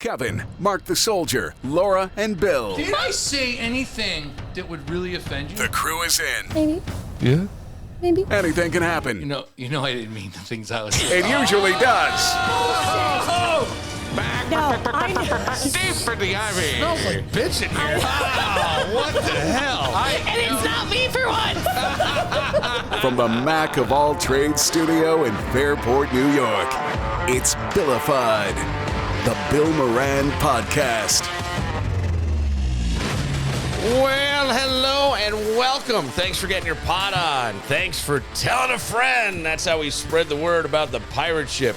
Kevin, Mark the Soldier, Laura, and Bill. Did I say anything that would really offend you? The crew is in. Maybe. Yeah. Maybe. Anything can happen. You know, I didn't mean the things I was saying. It usually does. No, I know. Deep in the ivy. Smells like bitch in here. Oh, what the hell? And it's not me for once. From the Mac of all trades studio in Fairport, New York, it's Billified, the Bill Moran podcast. Well, hello and welcome. Thanks for getting your pot on. Thanks for telling a friend. That's how we spread the word about the pirate ship.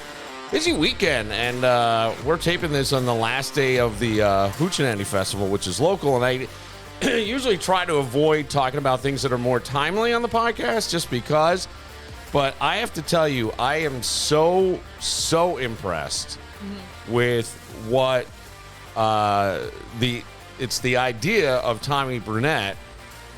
Busy weekend, and we're taping this on the last day of the Hoochie Festival, which is local, and I usually try to avoid talking about things that are more timely on the podcast just because, but I have to tell you, I am so impressed with what it's the idea of Tommy Burnett,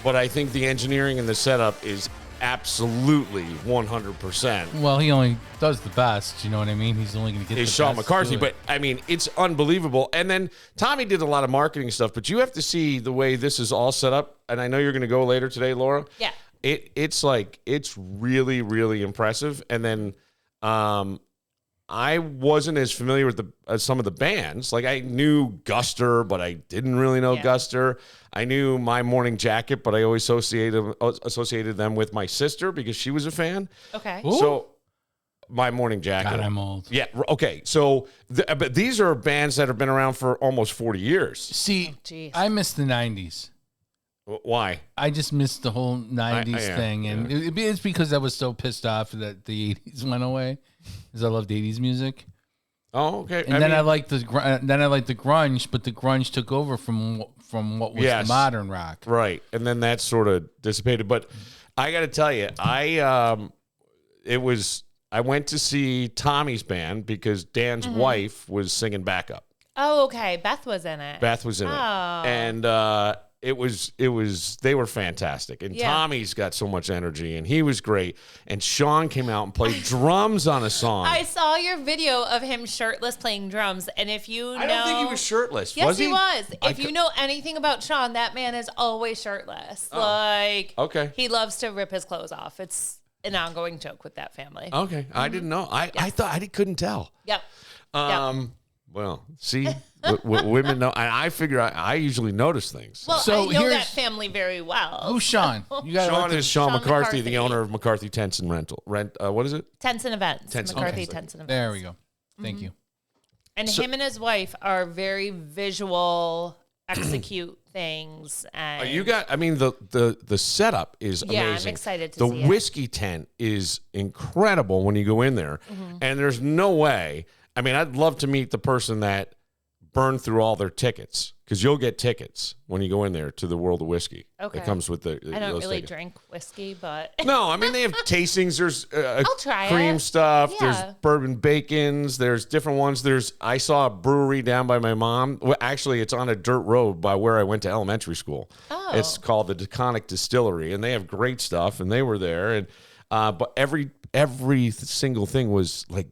but I think the engineering and the setup is absolutely 100%. Well, he only does the best. You know what I mean? He's only going to get Is the Sean best McCarthy, to it. but I mean, it's unbelievable. And then Tommy did a lot of marketing stuff, but you have to see the way this is all set up. And I know you're going to go later today, Laura. Yeah. It's really, really impressive. And then I wasn't as familiar with some of the bands. Like I knew Guster, but I didn't really know Guster. I knew My Morning Jacket, but I always associated them with my sister because she was a fan. Okay. Ooh. So My Morning Jacket. God, I'm old. Yeah. Okay. So, but these are bands that have been around for almost 40 years. See, geez. I miss the 90s. Why? I just missed the whole 90s thing. And it's because I was so pissed off that the 80s went away because I loved 80s music. Oh, okay. And then I liked the grunge, but the grunge took over from what was the modern rock. Right. And then that sort of dissipated. But I got to tell you, I went to see Tommy's band because Dan's wife was singing backup. Oh, okay. Beth was in it. Beth was in it. And they were fantastic. And Tommy's got so much energy and he was great. And Sean came out and played drums on a song. I saw your video of him shirtless playing drums. And if you know. I don't think he was shirtless. Yes, was he? he was. If you know anything about Sean, that man is always shirtless. Okay. He loves to rip his clothes off. It's an ongoing joke with that family. Okay. I didn't know. I thought I couldn't tell. Yep. Well, see, women know. And I figure I usually notice things. Well, So I know that here's- family very well. Who's Sean? You got Sean is Sean Sean McCarthy, McCarthy. the owner of McCarthy Tents and what is it? Tenson Events. Tenson, McCarthy okay. Tenson Events. There we go. Thank you. And him and his wife are very visual, execute things. And the setup is amazing. Yeah, I'm excited to the see it. whiskey tent is incredible when you go in there. And there's no way. I mean, I'd love to meet the person that burned through all their tickets because you'll get tickets when you go in there to the World of Whiskey. Okay. It comes with the I don't those really tickets. drink whiskey, but No, I mean, they have tastings. There's I'll try cream it. stuff. Yeah. There's bourbon bacons. There's different ones. I saw a brewery down by my mom. Well, actually, it's on a dirt road by where I went to elementary school. Oh. It's called the Deconic Distillery, and they have great stuff, and they were there. And but every single thing was like,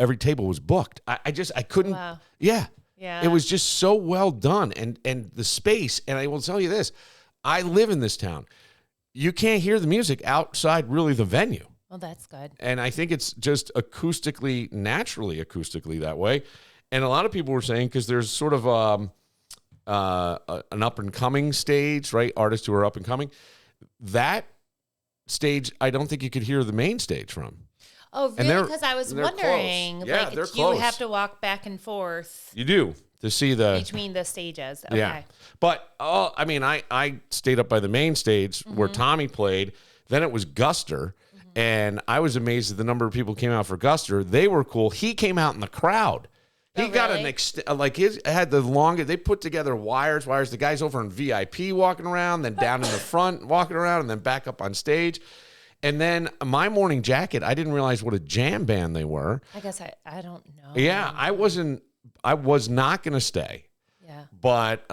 every table was booked. I couldn't. Wow. Yeah. Yeah. It was just so well done. And the space, and I will tell you this, I live in this town. You can't hear the music outside really the venue. well, that's good. And I think it's just naturally acoustically that way. And a lot of people were saying, because there's sort of an up and coming stage, right? Artists who are up and coming. That stage, I don't think you could hear the main stage from. Oh, And really? Because I was they're wondering, close. Yeah, like, they're you close. have to walk back and forth You do to see the between the stages. Okay. Yeah. But I stayed up by the main stage where Tommy played. Then it was Guster. And I was amazed at the number of people who came out for Guster. They were cool. He came out in the crowd. He Oh, got really? his had the longest. They put together wires. The guys over in VIP walking around, then down in the front walking around, and then back up on stage. And then My Morning Jacket, I didn't realize what a jam band they were. I guess I don't know. Yeah, I was not going to stay. Yeah. But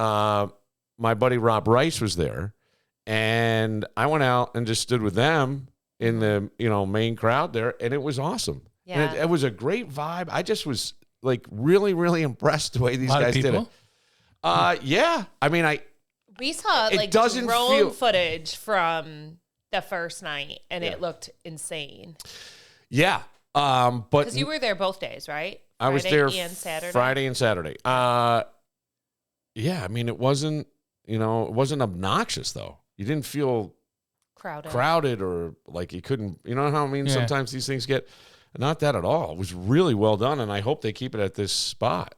my buddy Rob Rice was there, and I went out and just stood with them in the main crowd there, and it was awesome. Yeah. And it was a great vibe. I just was like really, really impressed the way these guys did it. Yeah. I mean, we saw it like doesn't drone feel- footage from the first night, and it looked insane. Yeah. But Because you were there both days, right? I was there and Saturday. Friday and Saturday. Yeah. I mean, it wasn't obnoxious though. You didn't feel crowded or like you couldn't, you know how I mean? Yeah. Sometimes these things get, not that at all. It was really well done, and I hope they keep it at this spot.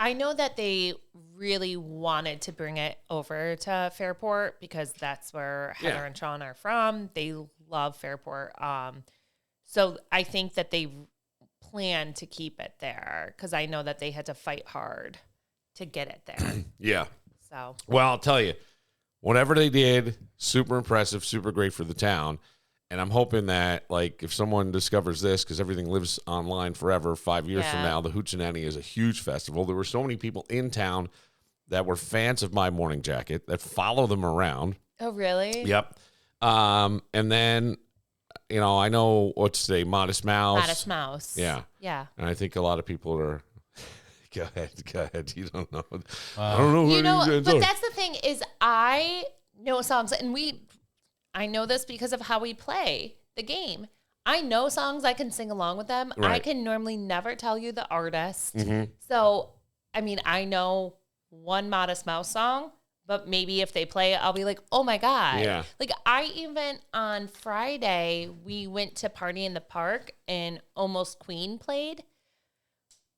I know that they really wanted to bring it over to Fairport because that's where Heather and Sean are from. They love Fairport. So I think that they plan to keep it there because I know that they had to fight hard to get it there. Yeah. So, well, I'll tell you, whatever they did, super impressive, super great for the town. And I'm hoping that, like, if someone discovers this, because everything lives online forever, 5 years from now, the Hoochie is a huge festival. There were so many people in town that were fans of My Morning Jacket that follow them around. Oh, really? Yep. And then, I know what's today, Modest Mouse. Modest Mouse. Yeah. Yeah. And I think a lot of people are, go ahead. You don't know. I don't know. But that's the thing is I know songs, and I know this because of how we play the game. I know songs. I can sing along with them. Right. I can normally never tell you the artist. Mm-hmm. So, I mean, I know one Modest Mouse song, but maybe if they play it, I'll be like, oh my God. Yeah. Like I even on Friday, we went to Party in the Park and Almost Queen played.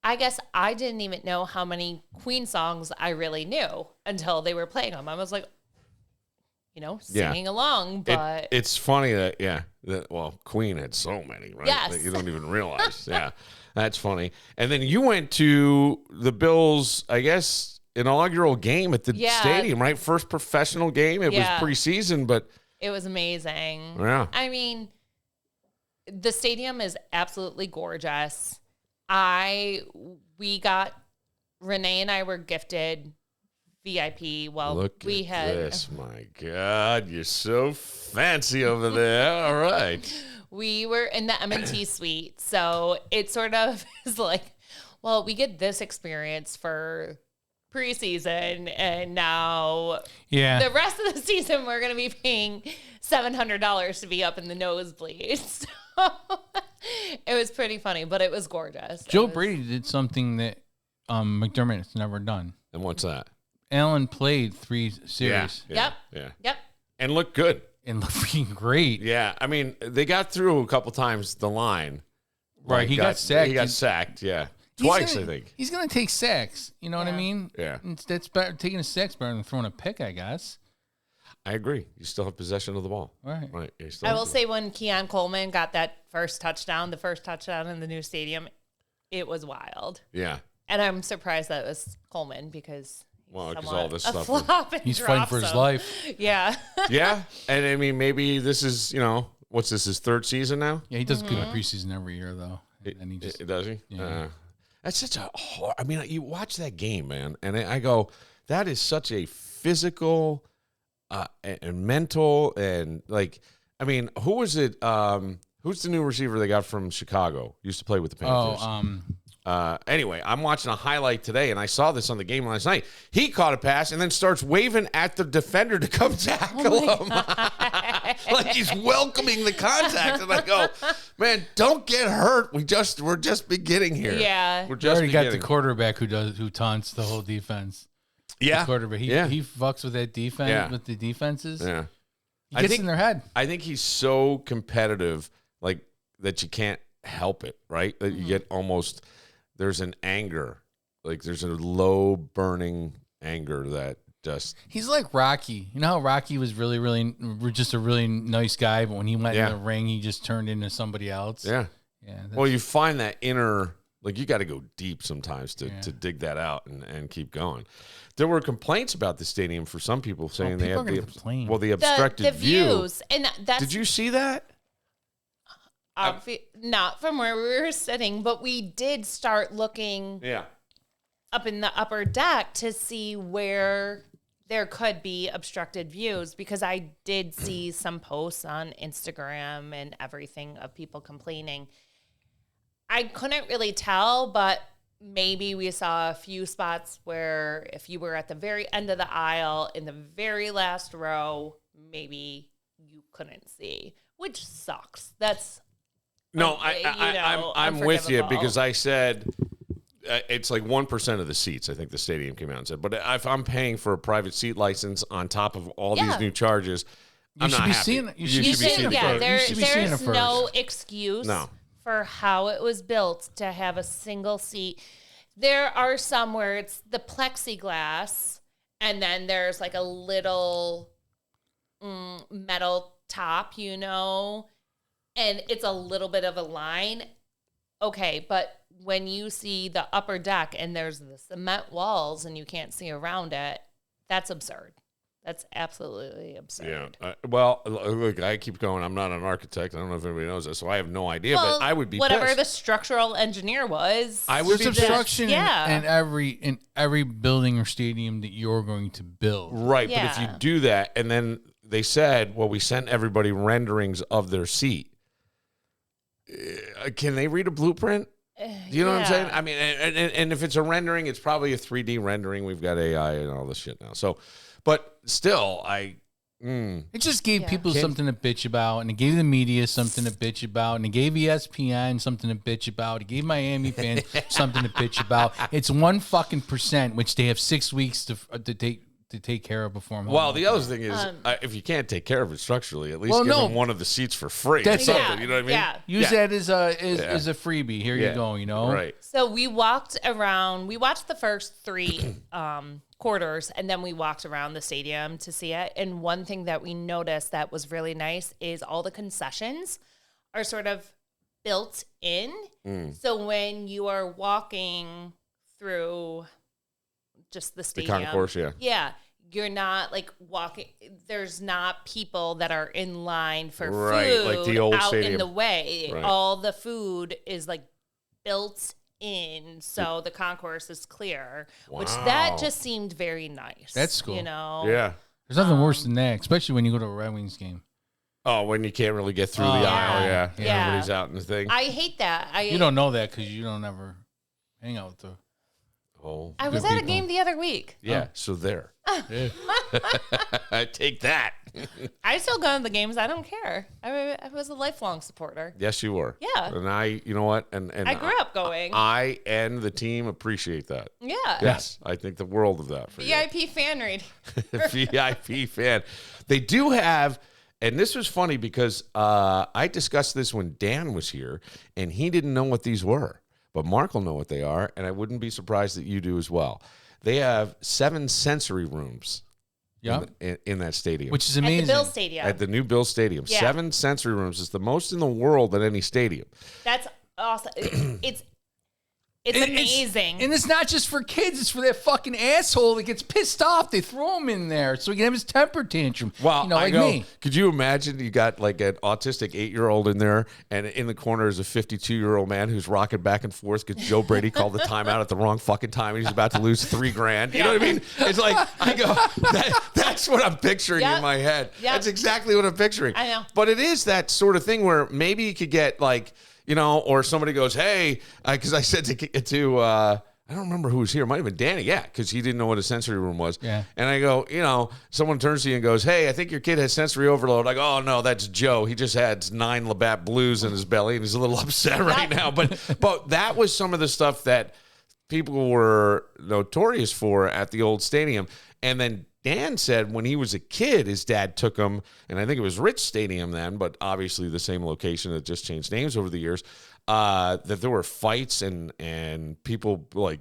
I guess I didn't even know how many Queen songs I really knew until they were playing them. I was like, singing along, but it's funny that Queen had so many, right? Yes. That you don't even realize. Yeah, that's funny. And then you went to the Bills, I guess, inaugural game at the stadium, right? First professional game. It was preseason, but it was amazing. Yeah, I mean, the stadium is absolutely gorgeous. Renee and I were gifted VIP. Well, look we at had this. My God, you're so fancy over there. All right. We were in the M&T suite, so it sort of is like, well, we get this experience for preseason, and now the rest of the season we're going to be paying $700 to be up in the nosebleeds. So it was pretty funny, but it was gorgeous. Joe Brady did something that McDermott has never done. And what's that? Allen played 3 series. Yep. And looked good. And looked freaking great. Yeah. I mean, they got through a couple times the line. Right. He got sacked. He got sacked, yeah. Twice, I think. He's going to take sacks. You know what I mean? Yeah. That's better. Taking a sack's better than throwing a pick, I guess. I agree. You still have possession of the ball. Right. I will say when Keon Coleman got that first touchdown, the first touchdown in the new stadium, it was wild. Yeah. And I'm surprised that it was Coleman because all this stuff. He's fighting for his life. Yeah. Yeah. And I mean, maybe this is, what's this, his third season now? Yeah, he does good in preseason every year, though. And he just, does he? Yeah. That's such a hard, I mean, you watch that game, man, and I go, that is such a physical and mental and like, I mean, who was it? Who's the new receiver they got from Chicago? Used to play with the Panthers. Anyway, I'm watching a highlight today, and I saw this on the game last night. He caught a pass and then starts waving at the defender to come tackle him. Like he's welcoming the contact. And I go, man, don't get hurt. We're just beginning here. Yeah. We're just already got the quarterback who taunts the whole defense. Yeah. The quarterback. He fucks with that defense, with the defenses. Yeah. He gets in their head. I think he's so competitive, like, that you can't help it, right? That you get almost, there's an anger. Like, there's a low burning anger that just. He's like Rocky. You know how Rocky was really just a really nice guy, but when he went in the ring, he just turned into somebody else. Yeah. Yeah. Well, you find that inner, like, you got to go deep sometimes to dig that out and keep going. There were complaints about the stadium for some people saying they have the obstructed views. And that's, did you see that? Not from where we were sitting, but we did start looking up in the upper deck to see where there could be obstructed views, because I did see some posts on Instagram and everything of people complaining. I couldn't really tell, but maybe we saw a few spots where if you were at the very end of the aisle in the very last row, maybe you couldn't see, which sucks. That's no, I'm with you because I said it's like 1% of the seats. I think the stadium came out and said, but if I'm paying for a private seat license on top of all these new charges, I'm not happy. You should be seeing it first. There's no excuse for how it was built to have a single seat. There are some where it's the plexiglass, and then there's like a little metal top, and it's a little bit of a line. Okay, but when you see the upper deck and there's the cement walls and you can't see around it, that's absurd. That's absolutely absurd. Yeah. Well, look, I keep going. I'm not an architect. I don't know if anybody knows that, so I have no idea. But I would be whatever pissed. The structural engineer was. There's obstruction in every building or stadium that you're going to build. Right, but if you do that, and then they said, well, we sent everybody renderings of their seat. Can they read a blueprint? Do you know what I'm saying? I mean, and if it's a rendering, it's probably a 3D rendering. We've got AI and all this shit now. So. But still, it just gave people something to bitch about, and it gave the media something to bitch about, and it gave ESPN something to bitch about. It gave Miami fans something to bitch about. It's 1% which they have 6 weeks to take care of before. Well, the other thing is, if you can't take care of it structurally, at least give them one of the seats for free. That's something. You know what I mean? Yeah. Use that as a freebie. Here you go. Right. So we walked around. We watched the first 3 quarters, and then we walked around the stadium to see it. And one thing that we noticed that was really nice is all the concessions are sort of built in. So when you are walking through just the stadium, the concourse, you're not like walking. There's not people that are in line for food like the old out stadium. in the way. Right. All the food is like built in, so the concourse is clear, which that just seemed very nice. That's cool. Yeah. There's nothing worse than that, especially when you go to a Red Wings game. Oh, when you can't really get through the aisle, everybody's out in the thing. I hate that. You don't know that because you don't ever hang out with the. I was at a game the other week. Yeah, so there. I take that. I still go to the games. I don't care. I was a lifelong supporter. Yes, you were. Yeah. And you know what? And I grew up going. I and the team appreciate that. Yeah. Yes, I think the world of that for VIP fan rating. VIP fan. They do have, and this was funny because I discussed this when Dan was here, and he didn't know what these were. But Mark will know what they are, and I wouldn't be surprised that you do as well. They have 7 sensory rooms in that stadium. Which is amazing. At the Bill Stadium. At the new Bill Stadium. Yeah. 7 sensory rooms is the most in the world at any stadium. That's awesome. It's amazing. And it's not just for kids. It's for that fucking asshole that gets pissed off. They throw him in there so he can have his temper tantrum. Well, like me. Could you imagine you got like an autistic 8-year-old in there, and in the corner is a 52-year-old man who's rocking back and forth because Joe Brady called the timeout at the wrong fucking time, and he's about to lose $3,000. You know what I mean? It's like, I go, that's what I'm picturing in my head. Yep. That's exactly what I'm picturing. I know. But it is that sort of thing where maybe you could get like, or somebody goes, hey, because I said to I don't remember who was here. It might have been Danny, because he didn't know what a sensory room was. Yeah. And I go, someone turns to you and goes, hey, I think your kid has sensory overload. I go, oh, no, that's Joe. He just had 9 Labatt Blues in his belly, and he's a little upset right now. But that was some of the stuff that people were notorious for at the old stadium. And then Dan said when he was a kid, his dad took him, and I think it was Rich Stadium then, but obviously the same location that just changed names over the years, that there were fights and people, like,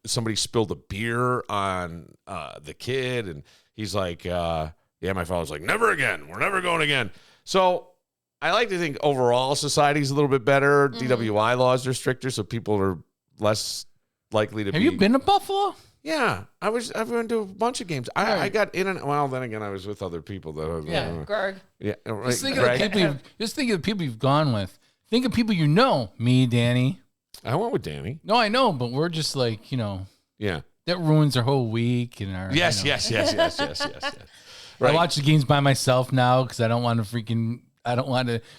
somebody spilled a beer on the kid, and he's like, my father's like, never again. We're never going again. So I like to think overall society's a little bit better. Mm-hmm. DWI laws are stricter, so people are less likely to Have you been to Buffalo? Yeah, I went to a bunch of games. I got in and then again I was with other people that Greg. Yeah, right. Just think of the people you've gone with. Think of people you know. Me, Danny. I went with Danny. No, I know, but we're just like Yeah. That ruins our whole week and our. Yes. Right. I watch the games by myself now because I don't want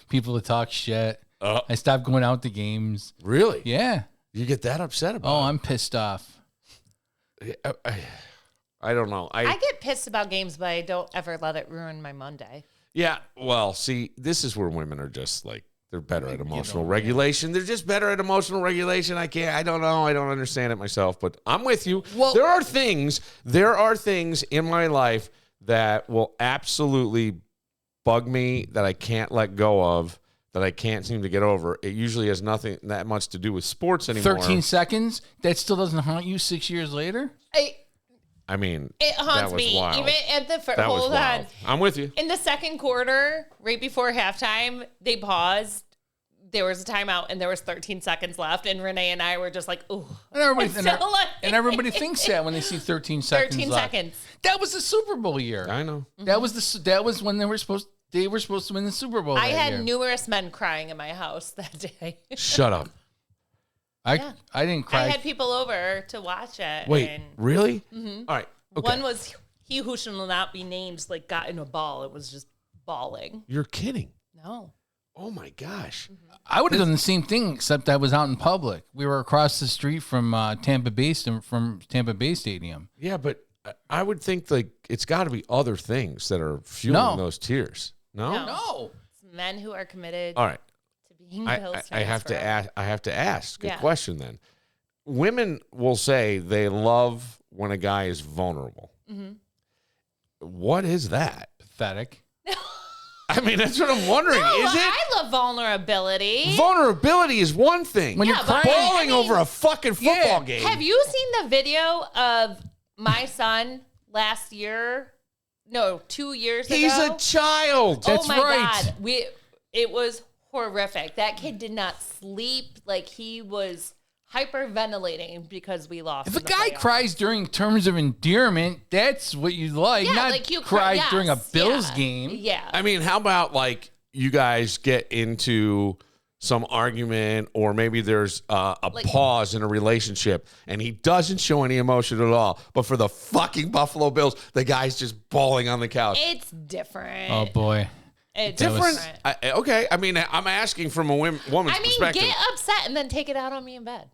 people to talk shit. I stopped going out to games. Really? Yeah. You get that upset about Oh, I'm pissed off. I don't know. I get pissed about games, but I don't ever let it ruin my Monday. Yeah, well, see, this is where women are just like, they're better at emotional regulation. They're just better at emotional regulation. I don't know. I don't understand it myself, but I'm with you. Well, there are things in my life that will absolutely bug me that I can't let go of, that I can't seem to get over. It usually has nothing that much to do with sports anymore. 13 seconds? That still doesn't haunt you 6 years later? I mean, it haunts me. Wild. Even at the hold on. I'm with you. In the second quarter, right before halftime, they paused. There was a timeout, and there was 13 seconds left, and Renee and I were just like, "Ooh!" And everybody thinks that when they see 13 seconds. 13 left. seconds. That was the Super Bowl year. I know. That was when they were supposed to win the Super Bowl. I had year. numerous men crying in my house that day. Shut up. I didn't cry. I had people over to watch it. Wait, really? Mm-hmm. All right. Okay. One was he who shall not be named, like got in a ball. It was just bawling. You're kidding. No. Oh my gosh. Mm-hmm. I would have done the same thing, except I was out in public. We were across the street from Tampa Bay Stadium. Yeah, but I would think like it's got to be other things that are fueling those tears. No. It's men who are committed. All right. To being Bills fans. I have to ask. I have to ask a Yeah. question then. Women will say they love when a guy is vulnerable. Mm-hmm. What is that? Pathetic. I mean, that's what I'm wondering. No, is it? I love vulnerability. Vulnerability is one thing. When you're crying, bawling over a fucking football game. Have you seen the video of my son last year? No, 2 years ago. He's a child. That's oh my right. God. It was horrific. That kid did not sleep. Like he was hyperventilating because we lost. If a guy cries during terms of endearment, that's what you like. Yeah, not like you cry during a Bills game. Yeah. I mean, how about like you guys get into some argument or maybe there's a pause in a relationship and he doesn't show any emotion at all, but for the fucking Buffalo Bills, the guy's just bawling on the couch. It's different. Oh, boy. It's different. Okay. I mean, I'm asking from a woman's perspective. Get upset and then take it out on me in bed.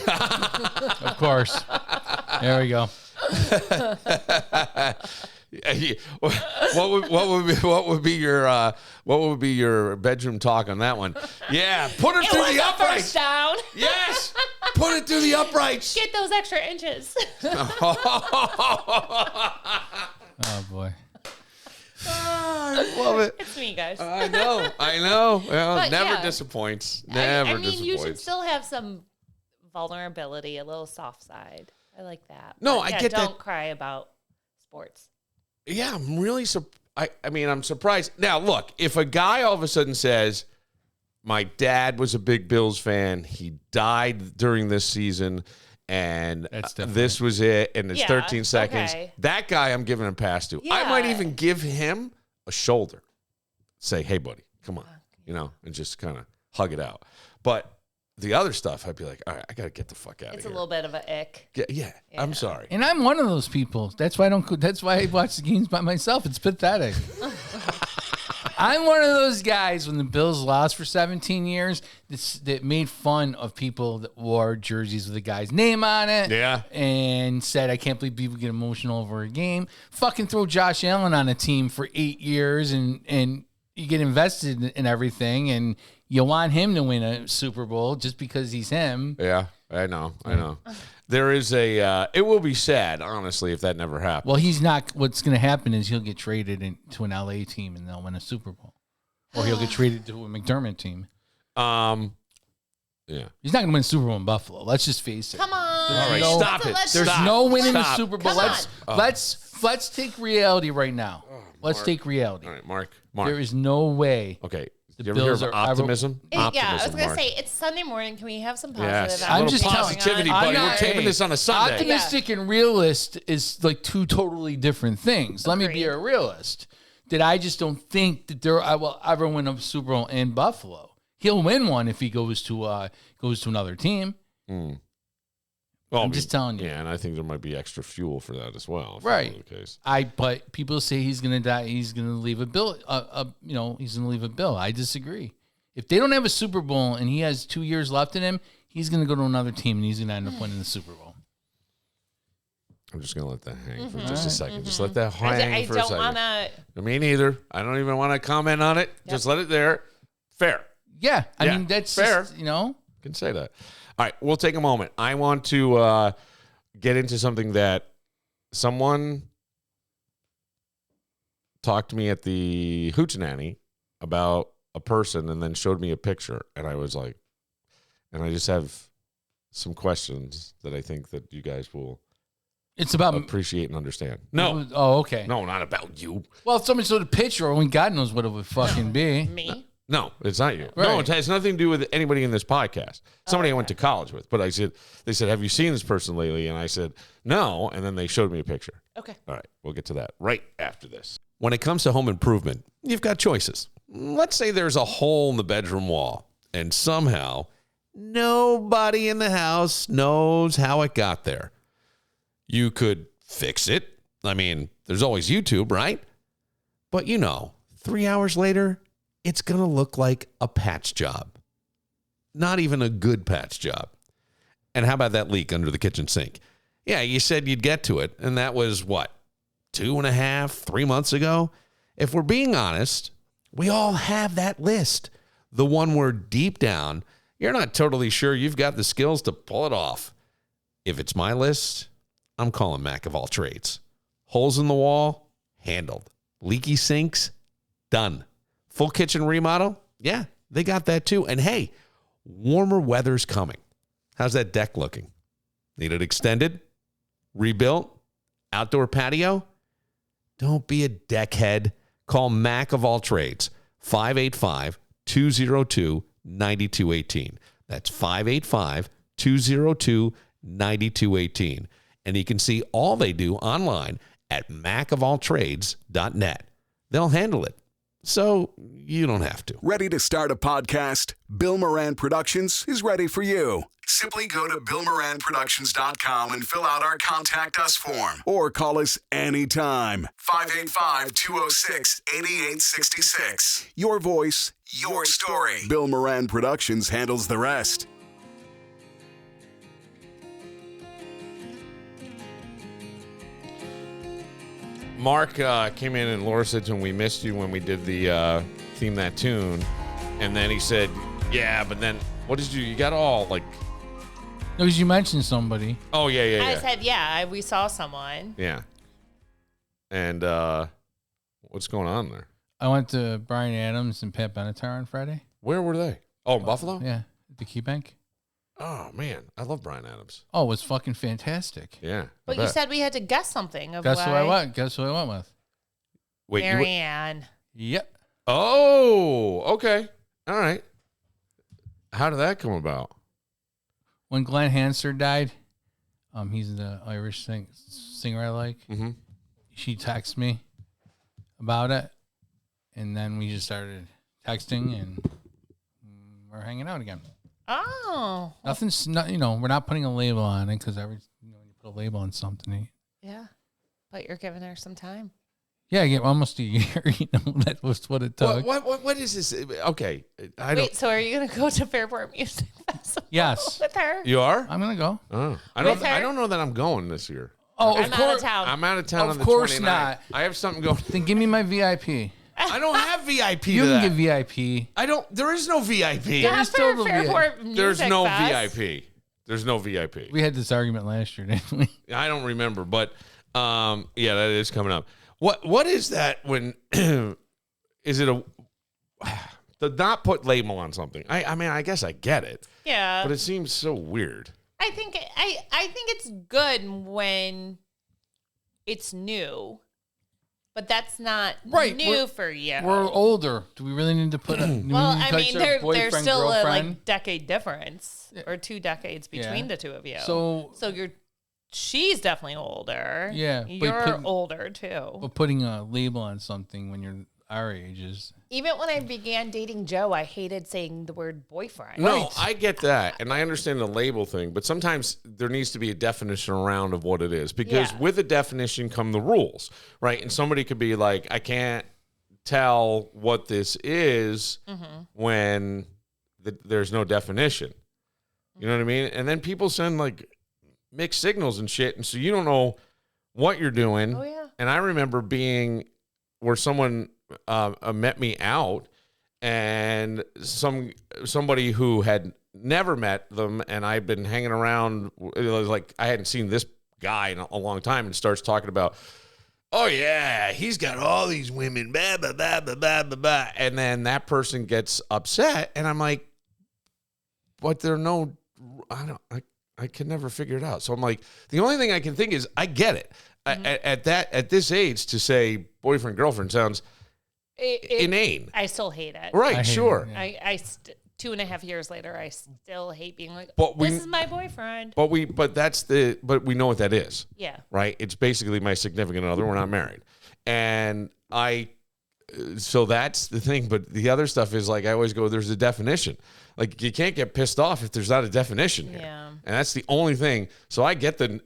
Of course. There we go. What would be your bedroom talk on that one? Yeah, put her through the uprights. First down. Yes, put it through the uprights. Get those extra inches. Oh boy. I love it. It's me, guys. I know. Well, But never yeah. disappoints. I mean, you should still have some vulnerability, a little soft side. I like that. No, but I get that. Don't cry about sports. Yeah, I'm really I'm surprised. Now, look, if a guy all of a sudden says, my dad was a big Bills fan, he died during this season, and this was it, and it's 13 seconds, okay. That guy I'm giving a pass to. Yeah. I might even give him a shoulder. Say, hey, buddy, come on, and just kind of hug it out. But the other stuff, I'd be like, all right, I got to get the fuck out of here. It's a little bit of an ick. Yeah, I'm sorry. And I'm one of those people. That's why I watch the games by myself. It's pathetic. I'm one of those guys when the Bills lost for 17 years that made fun of people that wore jerseys with the guy's name on it. Yeah. And said, I can't believe people get emotional over a game. Fucking throw Josh Allen on a team for 8 years and you get invested in everything and you want him to win a Super Bowl just because he's him. Yeah, I know. There is it will be sad, honestly, if that never happens. Well, he's not. What's going to happen is he'll get traded to an LA team and they'll win a Super Bowl. Or he'll get traded to a McDermott team. Yeah. He's not going to win Super Bowl in Buffalo. Let's just face it. Come on. All right, no- stop it. There's Stop. no winning the Stop. Super Bowl. Come Let's take reality right now. Let's take reality. All right, Mark. There is no way. Okay. The You ever hear Bills of are optimism? Yeah, I was Optimism, going to Mark. say, it's Sunday morning. Can we have some positive Yes. I'm attitude just going positivity, on? buddy. I'm We're not- taping this on a Sunday. Optimistic and realist is like two totally different things. Let me be a realist. That I just don't think that I will ever win a Super Bowl in Buffalo. He'll win one if he goes to another team. Well, I'm just telling you. Yeah, and I think there might be extra fuel for that as well. If Right. that's the case. But people say he's going to die. He's going to leave a bill. He's going to leave a bill. I disagree. If they don't have a Super Bowl and he has 2 years left in him, he's going to go to another team and he's going to end up winning the Super Bowl. I'm just going to let that hang for just a second. Just let that hang for a second. I don't want to. Me neither. I don't even want to comment on it. Yep. Just let it there. Fair. Yeah. I mean, that's fair. Just, you know. You can say that. All right. We'll take a moment. I want to get into something that someone talked to me at the Hootenanny about a person and then showed me a picture. And I was like, and I just have some questions that I think that you guys will appreciate and understand. No. Oh, okay. No, not about you. Well, if somebody showed a picture, only God knows what it would fucking be. Me? No, it's not you. Right. No, it has nothing to do with anybody in this podcast. Somebody I went to college with. But they said, have you seen this person lately? And I said, no. And then they showed me a picture. Okay. All right. We'll get to that right after this. When it comes to home improvement, you've got choices. Let's say there's a hole in the bedroom wall, and somehow nobody in the house knows how it got there. You could fix it. I mean, there's always YouTube, right? But 3 hours later, it's going to look like a patch job. Not even a good patch job. And how about that leak under the kitchen sink? Yeah, you said you'd get to it, and that was what? 2.5, 3 months ago? If we're being honest, we all have that list. The one where deep down, you're not totally sure you've got the skills to pull it off. If it's my list, I'm calling Mac of all trades. Holes in the wall, handled. Leaky sinks, done. Full kitchen remodel, yeah, they got that too. And hey, warmer weather's coming. How's that deck looking? Need it extended? Rebuilt? Outdoor patio? Don't be a deckhead. Call Mac of all trades, 585-202-9218. That's 585-202-9218. And you can see all they do online at macofalltrades.net. They'll handle it, so you don't have to. Ready to start a podcast? Bill Moran Productions is ready for you. Simply go to BillMoranProductions.com and fill out our Contact Us form. Or call us anytime. 585-206-8866. Your voice, your story. Bill Moran Productions handles the rest. Mark came in and Laura said to him, we missed you when we did the Theme That Tune. And then he said, yeah, but then what did you got all like... No, because you mentioned somebody. Oh, yeah. I said, yeah, we saw someone. Yeah. And what's going on there? I went to Brian Adams and Pat Benatar on Friday. Where were they? Oh, in Buffalo? Yeah, at the Key Bank. Oh, man. I love Brian Adams. Oh, it was fucking fantastic. Yeah. But you said we had to guess something. Guess who I went? Guess who I went with? Wait, Marianne. Yep. Oh, okay. All right. How did that come about? When Glenn Hansard died, he's the Irish singer I like. Mm-hmm. She texted me about it, and then we just started texting, and we're hanging out again. Oh. Nothing's not, we're not putting a label on it because when you put a label on something. Yeah. But you're giving her some time. Yeah, almost a year. That was what it took. What is this? Okay, Wait, so are you going to go to Fairport Music Festival? Yes. With her? You are? I'm gonna go. Oh, I don't know that I'm going this year. Oh, I'm out of town. I'm out of town. Of on the course 29th. not. I have something going. Then give me my VIP. I don't have VIP. You to can that. get VIP. I don't. There is no VIP. There is still the Fairport Music There's no Fest. VIP. There's no VIP. We had this argument last year, didn't we? I don't remember, but yeah, that is coming up. What is that when is it a to not put label on something? I mean, I guess I get it. Yeah. But it seems so weird. I think it's good when it's new. But that's not new for you. We're older. Do we really need to put a new well, I mean, there's still girlfriend? a decade difference or 2 decades between the two of you. So she's definitely older. Yeah. You're older too. But putting a label on something when you're our age is... Even when I began dating Joe, I hated saying the word boyfriend. No, I get that. And I understand the label thing. But sometimes there needs to be a definition around of what it is. Because with a definition come the rules, right? And somebody could be like, I can't tell what this is when there's no definition. You know what I mean? And then people send like mixed signals and shit. And so you don't know what you're doing. Oh, yeah. And I remember being where someone met me out, and somebody who had never met them, and I've been hanging around, it was like I hadn't seen this guy in a long time, and starts talking about, oh yeah, he's got all these women, blah, blah, blah, blah, blah, blah, blah. And then that person gets upset, and I'm like, but there are no, I can never figure it out. So I'm like, the only thing I can think is, I get it. At this age, to say boyfriend, girlfriend sounds inane. I still hate it. Right, sure. It, yeah. 2.5 years later, I still hate being like, but this is my boyfriend. But we know what that is. Yeah. Right? It's basically my significant other. We're not married. And so that's the thing. But the other stuff is like, I always go, there's a definition. Like, you can't get pissed off if there's not a definition here. Yeah. And that's the only thing. So I get the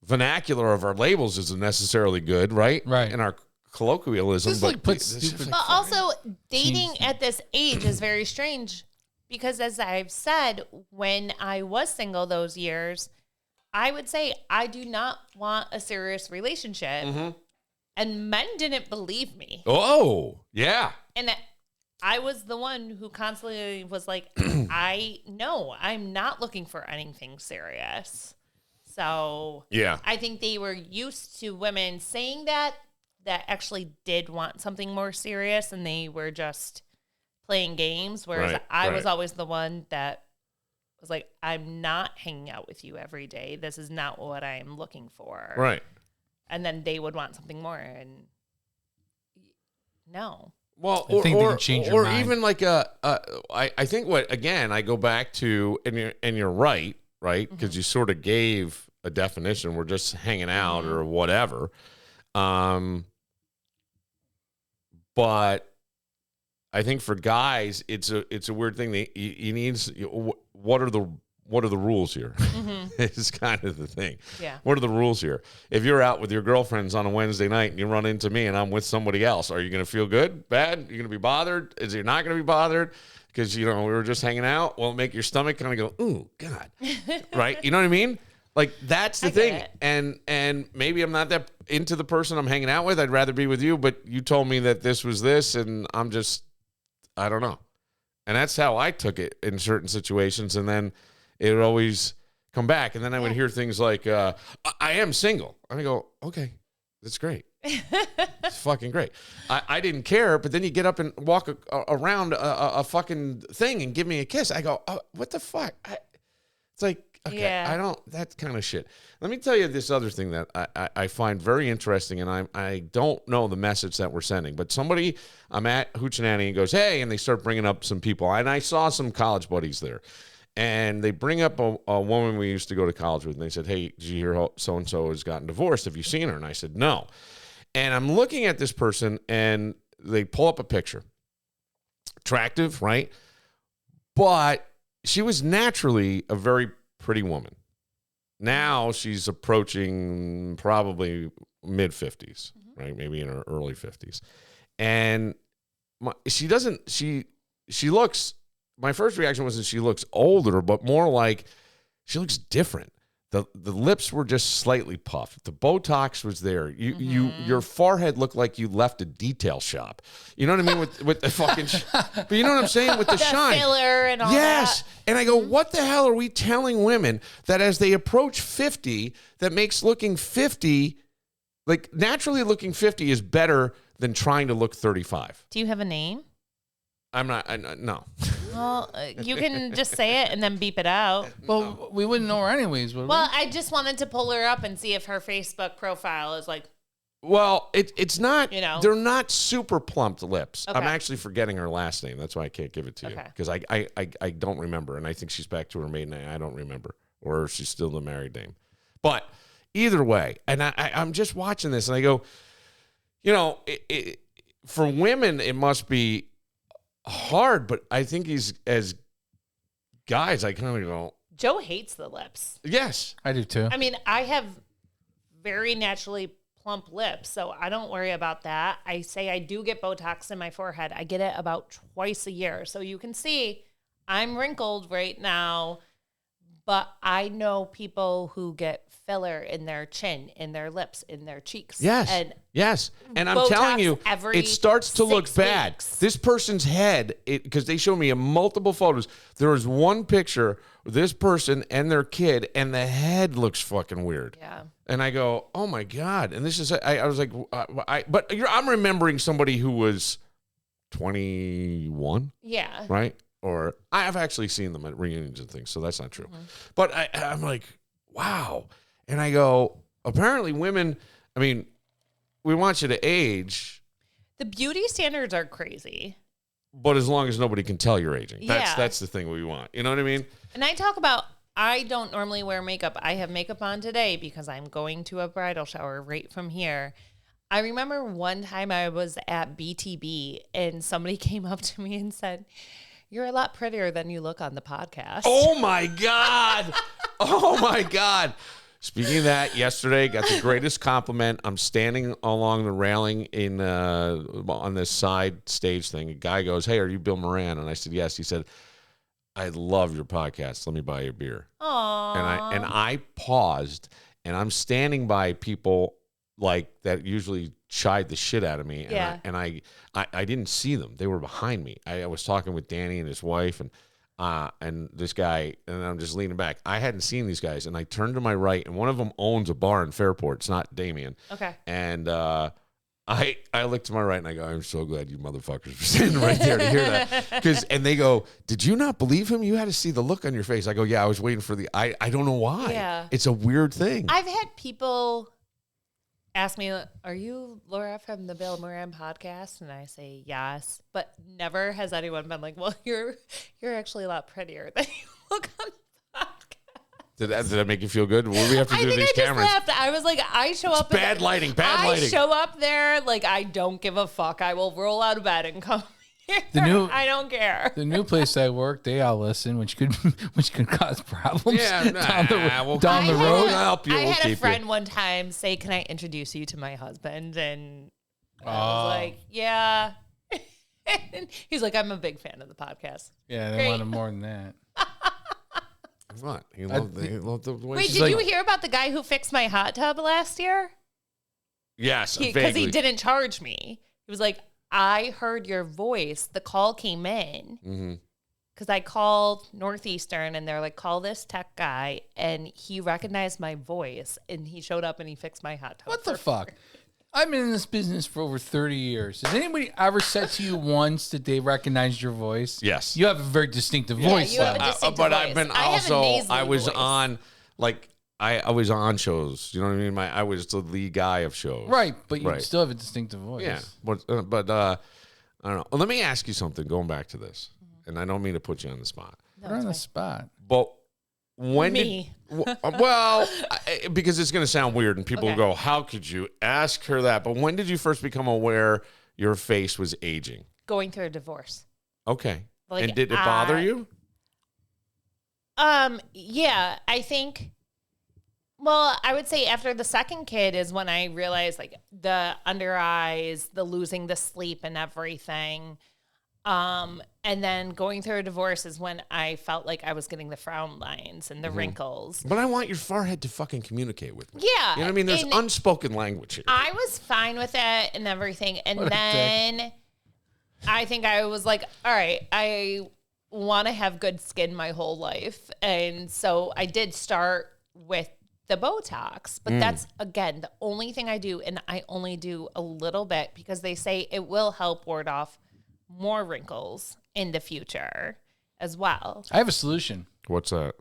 vernacular of our labels isn't necessarily good, right? Right. And our colloquialism. Just like put stupid. But also, dating at this age is very strange because, as I've said, when I was single those years, I would say I do not want a serious relationship. Mm-hmm. And men didn't believe me. Oh, yeah. And I was the one who constantly was like, I'm not looking for anything serious. So yeah, I think they were used to women saying that actually did want something more serious, and they were just playing games. Whereas I was always the one that was like, I'm not hanging out with you every day. This is not what I am looking for. Right. And then they would want something more, and no. Well, or even like I think I go back to, and you're right, because you sort of gave a definition. We're just hanging out or whatever. But I think for guys, it's a weird thing. You need, what are the rules here? It's kind of the thing. Yeah. What are the rules here? If you're out with your girlfriends on a Wednesday night and you run into me and I'm with somebody else, are you going to feel good, bad? You're going to be bothered? Is you not going to be bothered? Because, we were just hanging out. Will it make your stomach kind of go, ooh, God. Right? You know what I mean? Like, that's the thing. And maybe I'm not that into the person I'm hanging out with. I'd rather be with you, but you told me that this was this, and I'm just, I don't know. And that's how I took it in certain situations. And then it would always come back. And then I would hear things like, I am single. And I go, okay, that's great. It's fucking great. I didn't care, but then you get up and walk around a fucking thing and give me a kiss. I go, oh, what the fuck? It's like, okay, I don't, that kind of shit. Let me tell you this other thing that I find very interesting, and I don't know the message that we're sending, but somebody, I'm at Hoochie and goes, hey, and they start bringing up some people. And I saw some college buddies there. And they bring up a woman we used to go to college with, and they said, hey, did you hear so-and-so has gotten divorced? Have you seen her? And I said, no. And I'm looking at this person, and they pull up a picture. Attractive, right? But she was naturally a very pretty woman. Now she's approaching probably mid-50s, right? Maybe in her early 50s. And she looks... My first reaction wasn't she looks older, but more like she looks different. The lips were just slightly puffed. The Botox was there. Your forehead looked like you left a detail shop. You know what I mean? With the fucking, but you know what I'm saying? With the shine. Filler and all that. Yes. And I go, what the hell are we telling women that as they approach 50, that makes looking 50, like naturally looking 50 is better than trying to look 35? Do you have a name? I'm not, no. Well, you can just say it and then beep it out. Well, we wouldn't know her anyways, would we? Well, I just wanted to pull her up and see if her Facebook profile is like. Well, it's not, they're not super plumped lips. Okay. I'm actually forgetting her last name. That's why I can't give it to you. Because I don't remember. And I think she's back to her maiden name. I don't remember. Or she's still the married name. But either way, and I'm just watching this and I go, for women, it must be hard, but I think as guys, I kind of go. Joe hates the lips. Yes, I do too. I mean, I have very naturally plump lips, so I don't worry about that. I say I do get Botox in my forehead. I get it about twice a year, so you can see I'm wrinkled right now, but I know people who get filler in their chin, in their lips, in their cheeks. Yes. And I'm telling you, it starts to look bad. This person's head, because they show me in multiple photos, there is one picture of this person and their kid, and the head looks fucking weird. Yeah. And I go, oh my God. And this is, I was like, I'm remembering somebody who was 21. Yeah. Right? Or I've actually seen them at reunions and things, so that's not true. But I'm like, wow. And I go, apparently women, I mean, we want you to age. The beauty standards are crazy. But as long as nobody can tell you're aging. That's the thing we want. You know what I mean? And I talk about, I don't normally wear makeup. I have makeup on today because I'm going to a bridal shower right from here. I remember one time I was at BTB and somebody came up to me and said, "You're a lot prettier than you look on the podcast." Oh my God. Oh my God. Speaking of that, yesterday got the greatest compliment. I'm standing along the railing on this side stage thing. A guy goes, "Hey, are you Bill Moran?" And I said, "Yes." He said, "I love your podcast. Let me buy you a beer." Aww. And I paused, and I'm standing by people like that usually chide the shit out of me. Yeah. And I didn't see them. They were behind me. I was talking with Danny and his wife and this guy, and I'm just leaning back. I hadn't seen these guys, and I turned to my right, and one of them owns a bar in Fairport. It's not Damien. Okay. And I looked to my right, and I go, "I'm so glad you motherfuckers were standing right there to hear that." And they go, "Did you not believe him? You had to see the look on your face." I go, "Yeah, I was waiting for I don't know why. Yeah. It's a weird thing." I've had people ask me, "Are you Laura from the Bill Moran podcast?" And I say yes, but never has anyone been like, "Well, you're actually a lot prettier than you look on the podcast." Did that make you feel good? What do we have to do with these cameras? Laughed. I was like, I show up. Bad lighting. I show up there like I don't give a fuck. I will roll out of bed and come here. I don't care. The new place I work, they all listen, which could cause problems. Yeah, down the road. We'll help you. I We'll had a keep friend you. one time say, "Can I introduce you to my husband?" And I was like, "Yeah." And he's like, "I'm a big fan of the podcast." Yeah, they Great. wanted more than that. What? He loved the way Wait, she's did you hear about the guy who fixed my hot tub last year? Yes, Because he didn't charge me. He was like, "I heard your voice. The call came in." Because I called Northeastern and they're like, "Call this tech guy." And he recognized my voice and he showed up and he fixed my hot tub. What the fuck? I've been in this business for over 30 years. Has anybody ever said to you once that they recognized your voice? Yes. You have a very distinctive voice. You have a distinctive but voice. I've been I have a nasally I was voice. on I was on shows. You know what I mean? I was the lead guy of shows. Right, but you still have a distinctive voice. Yeah, but I don't know. Well, let me ask you something. Going back to this, and I don't mean to put you on the spot. You're on the spot. But when Me. because it's going to sound weird, and people will go, "How could you ask her that?" But when did you first become aware your face was aging? Going through a divorce. Okay, Like, and did it bother you? Yeah, I think. Well, I would say after the second kid is when I realized like the under eyes, the losing the sleep and everything. And then going through a divorce is when I felt like I was getting the frown lines and the wrinkles. But I want your forehead to fucking communicate with me. Yeah. You know what I mean? There's and unspoken language here. I was fine with it and everything. And then I think I was like, all right, I want to have good skin my whole life. And so I did start with the Botox, but that's, again, the only thing I do. And I only do a little bit because they say it will help ward off more wrinkles in the future as well. I have a solution. What's that?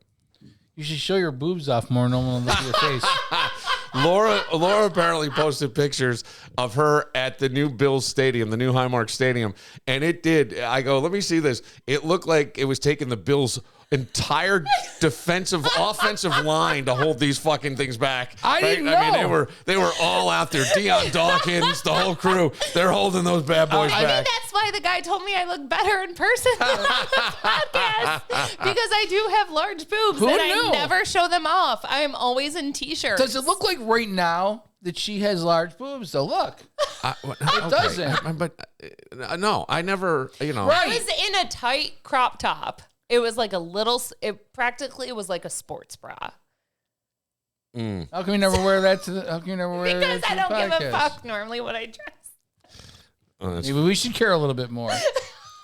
You should show your boobs off more and no one will look at your face. Laura apparently posted pictures of her at the new Bills Stadium, the new Highmark Stadium, and it did. I go, let me see this. It looked like it was taking the Bills' entire offensive line to hold these fucking things back. I didn't know. I mean, they were all out there. Deion Dawkins, the whole crew. They're holding those bad boys I back. think that's why the guy told me I look better in person than on the podcast because I do have large boobs Who and knew? I never show them off. I'm always in t-shirts. Does it look like right now that she has large boobs? So look. It doesn't. But no, I never, I was in a tight crop top. It was like it practically was like a sports bra. How can you never wear that to the? How can you never wear that? Because I don't give a fuck normally when I dress. Maybe we should care a little bit more.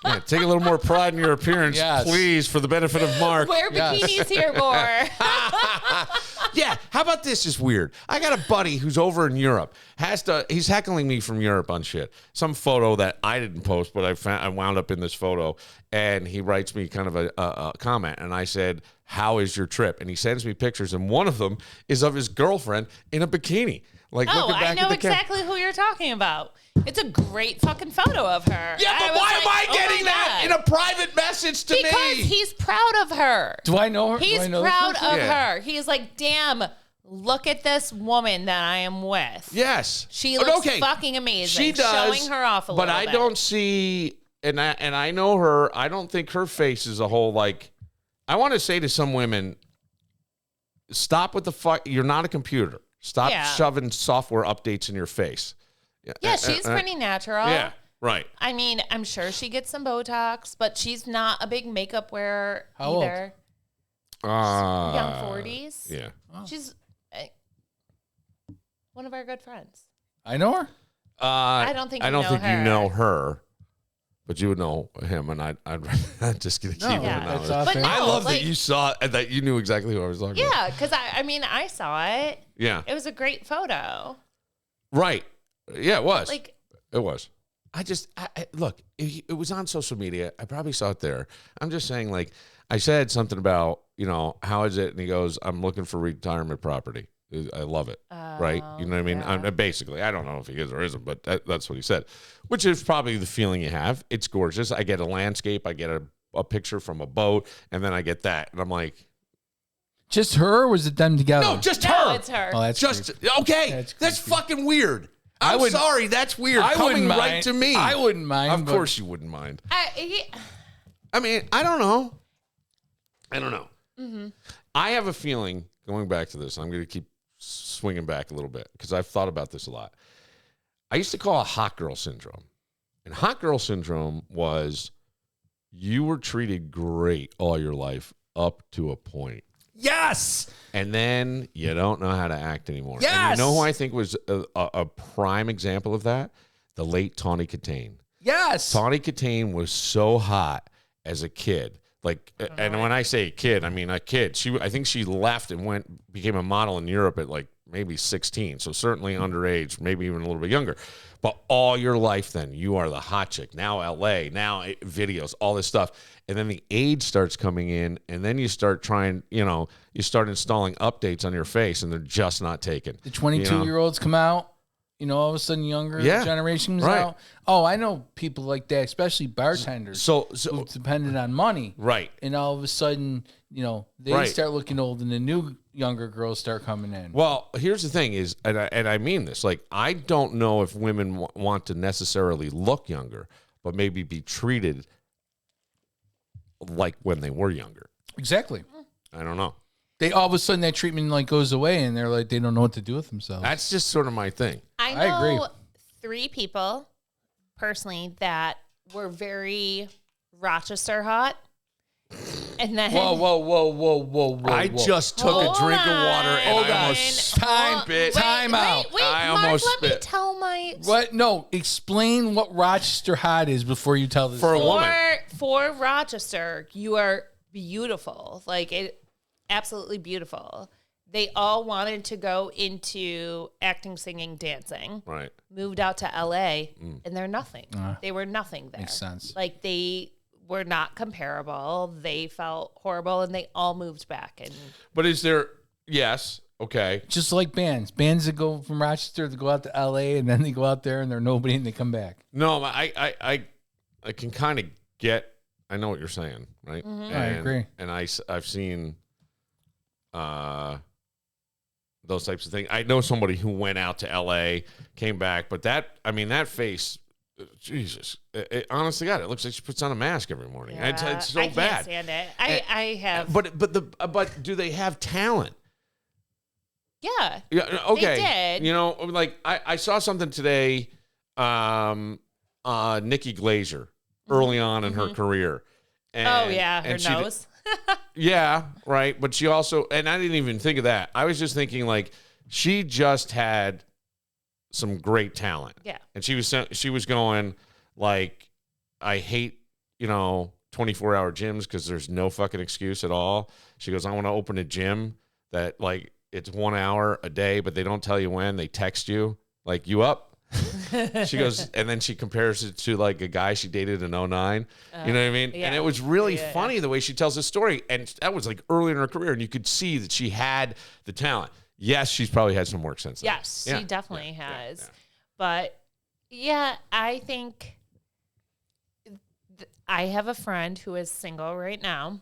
Yeah, take a little more pride in your appearance, please, for the benefit of Mark. Wear bikinis here more. Yeah, how about this is weird. I got a buddy who's over in Europe. He's heckling me from Europe on shit. Some photo that I didn't post, but I wound up in this photo, and he writes me kind of a comment, and I said, "How is your trip?" And he sends me pictures, and one of them is of his girlfriend in a bikini. Like, looking back I know at the exactly who you're talking about. It's a great fucking photo of her. Yeah, but why am I getting that in a private message to me? Because he's proud of her. Do I know her? He's proud of her. He's like, damn, look at this woman that I am with. Yes. She looks fucking amazing. She does. Showing her off a little bit. But I don't see, and I know her, I don't think her face is a whole, like, I want to say to some women, stop with the fuck, you're not a computer. Stop shoving software updates in your face. Yeah, she's pretty natural. Yeah, right. I mean, I'm sure she gets some Botox, but she's not a big makeup wearer either. Young 40s. Yeah. Oh. She's one of our good friends. I know her? I don't think you know her. But you would know him, and I'd just get to keep him out. But no, I love that you saw that you knew exactly who I was talking about. Yeah, because I saw it. Yeah. It was a great photo. Right. Yeah, it was. Like, it was. Look, it was on social media. I probably saw it there. I'm just saying, like, I said something about, how is it? And he goes, I'm looking for retirement property. I love it. Right? You know what I mean? Yeah. Basically, I don't know if he is or isn't, but that's what he said, which is probably the feeling you have. It's gorgeous. I get a landscape. I get a picture from a boat, and then I get that. And I'm like, just her, or was it them together? no, just no, her. it's her. Oh, that's just creepy. okay. That's fucking weird. I'm sorry. That's weird. I Coming wouldn't mind. right to me. I wouldn't mind. Of course you wouldn't mind. I mean, I don't know. Mm-hmm. I have a feeling, going back to this, I'm going to keep swinging back a little bit because I've thought about this a lot. I used to call it hot girl syndrome. And hot girl syndrome was you were treated great all your life up to a point. Yes. And then you don't know how to act anymore. Yes. And you know who I think was a prime example of that? The late Tawny Katane. Yes. Tawny Katane was so hot as a kid. Like, and when I say kid, I mean a kid. I think she left and became a model in Europe at like maybe 16. So certainly underage, maybe even a little bit younger. But all your life then, you are the hot chick. Now LA, now videos, all this stuff. And then the age starts coming in, and then you start trying, you start installing updates on your face, and they're just not taken. The 22-year-olds come out. All of a sudden, younger generation comes out. Oh, I know people like that, especially bartenders. So who depended on money, right? And all of a sudden, they start looking old, and the new younger girls start coming in. Well, here's the thing: is and I mean this. Like, I don't know if women want to necessarily look younger, but maybe be treated like when they were younger. Exactly. I don't know. They all of a sudden that treatment goes away, and they're like they don't know what to do with themselves. That's just sort of my thing. I agree. 3 people personally that were very Rochester hot. And then whoa. I just took a drink of water and I almost spit. Time out. Wait, I Mark, almost let spit. me tell my... What? No, explain what Rochester hot is before you tell this. For a woman. For Rochester, you are beautiful. Absolutely beautiful. They all wanted to go into acting, singing, dancing. Right. Moved out to LA, and they're nothing. They were nothing there. Makes sense. They were not comparable. They felt horrible, and they all moved back. But is there? Yes. Okay. Just like bands that go from Rochester to go out to LA, and then they go out there and they're nobody, and they come back. No, I can kind of get. I know what you're saying, right? Mm-hmm. I agree. And I've seen those types of things. I know somebody who went out to LA, came back, but that face, Jesus, honestly, God, it looks like she puts on a mask every morning. Yeah, It's so bad. I can't stand it. I have. But do they have talent? Yeah. Yeah. Okay. They did. Like I saw something today. Nikki Glaser early on in her career, And, her nose. Yeah, right. But she also, and I didn't even think of that. I was just thinking like she just had some great talent. Yeah. And she was going like, I hate, 24-hour gyms because there's no fucking excuse at all. She goes, I want to open a gym that like it's 1 hour a day, but they don't tell you when. They text you like, you up? She goes, and then she compares it to like a guy she dated in 2009. You know what I mean? Yeah. And it was really funny the way she tells the story. And that was like early in her career, and you could see that she had the talent. Yes, she's probably had some work since then. Yes, she definitely has. Yeah. But yeah, I think I have a friend who is single right now.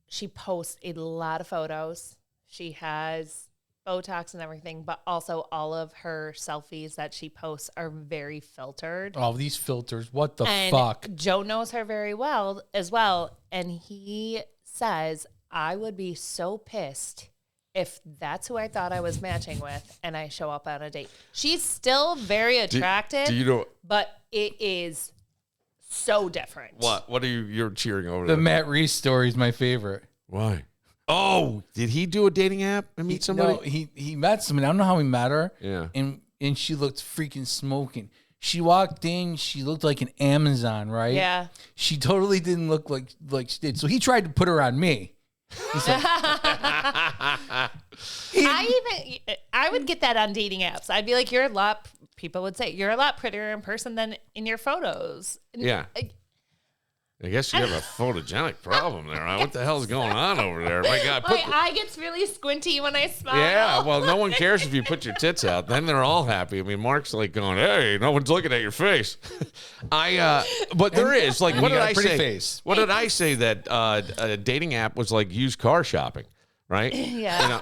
She posts a lot of photos. She has Botox and everything, but also all of her selfies that she posts are very filtered. Oh, these filters. What the fuck? Joe knows her very well as well. And he says, I would be so pissed if that's who I thought I was matching with and I show up on a date. She's still very attractive, but it is so different. What are you're cheering over? The Matt Reese story is my favorite. Why? Oh, did he do a dating app and meet somebody? No, he met somebody. I don't know how he met her. Yeah. And she looked freaking smoking. She walked in, she looked like an Amazon, right? Yeah. She totally didn't look like she did. So he tried to put her on me. He's like, I would get that on dating apps. I'd be like, people would say, you're a lot prettier in person than in your photos. Yeah. I guess you have a photogenic problem there. What the hell's going on over there? My God, my eye gets really squinty when I smile. Yeah, well, no one cares if you put your tits out. Then they're all happy. I mean, Mark's like going, "Hey, no one's looking at your face." But there is like, what did I say? Face. What did I say that a dating app was like used car shopping? Right? Yeah.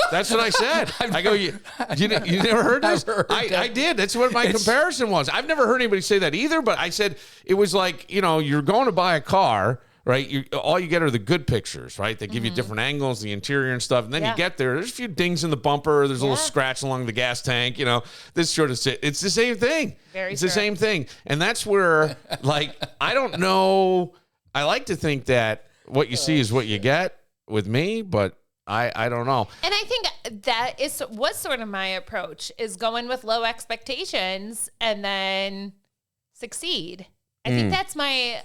That's what I said. I go, you never heard this? I did. That's what my comparison was. I've never heard anybody say that either, but I said it was like, you're going to buy a this right? All you get are the good pictures, right? They give you different angles, the interior and stuff. And then you get there's a few dings in the bumper. There's a little scratch along the gas tank, this sort of shit. It's the same thing. It's the same thing. And that's where, like, I don't know. I like to think that what you see is what you get with me, but I don't know. And I think that was sort of my approach, is going with low expectations and then succeed. I think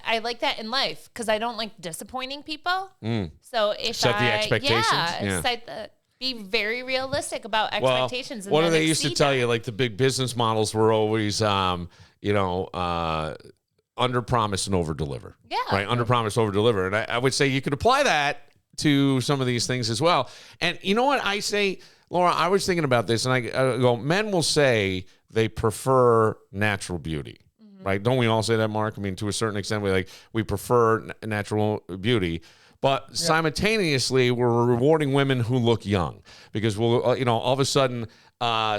I like that in life because I don't like disappointing people. So if set the expectations. Be very realistic about expectations. What do they used to tell you? Like the big business models were always, under promise and over deliver. Yeah. Right. Under promise, over deliver. And I would say you could apply that to some of these things as well. And you know what I say, Laura, I was thinking about this and I go, men will say they prefer natural beauty, right? Don't we all say that, Mark? I mean, to a certain extent, we prefer natural beauty, but simultaneously we're rewarding women who look young because all of a sudden,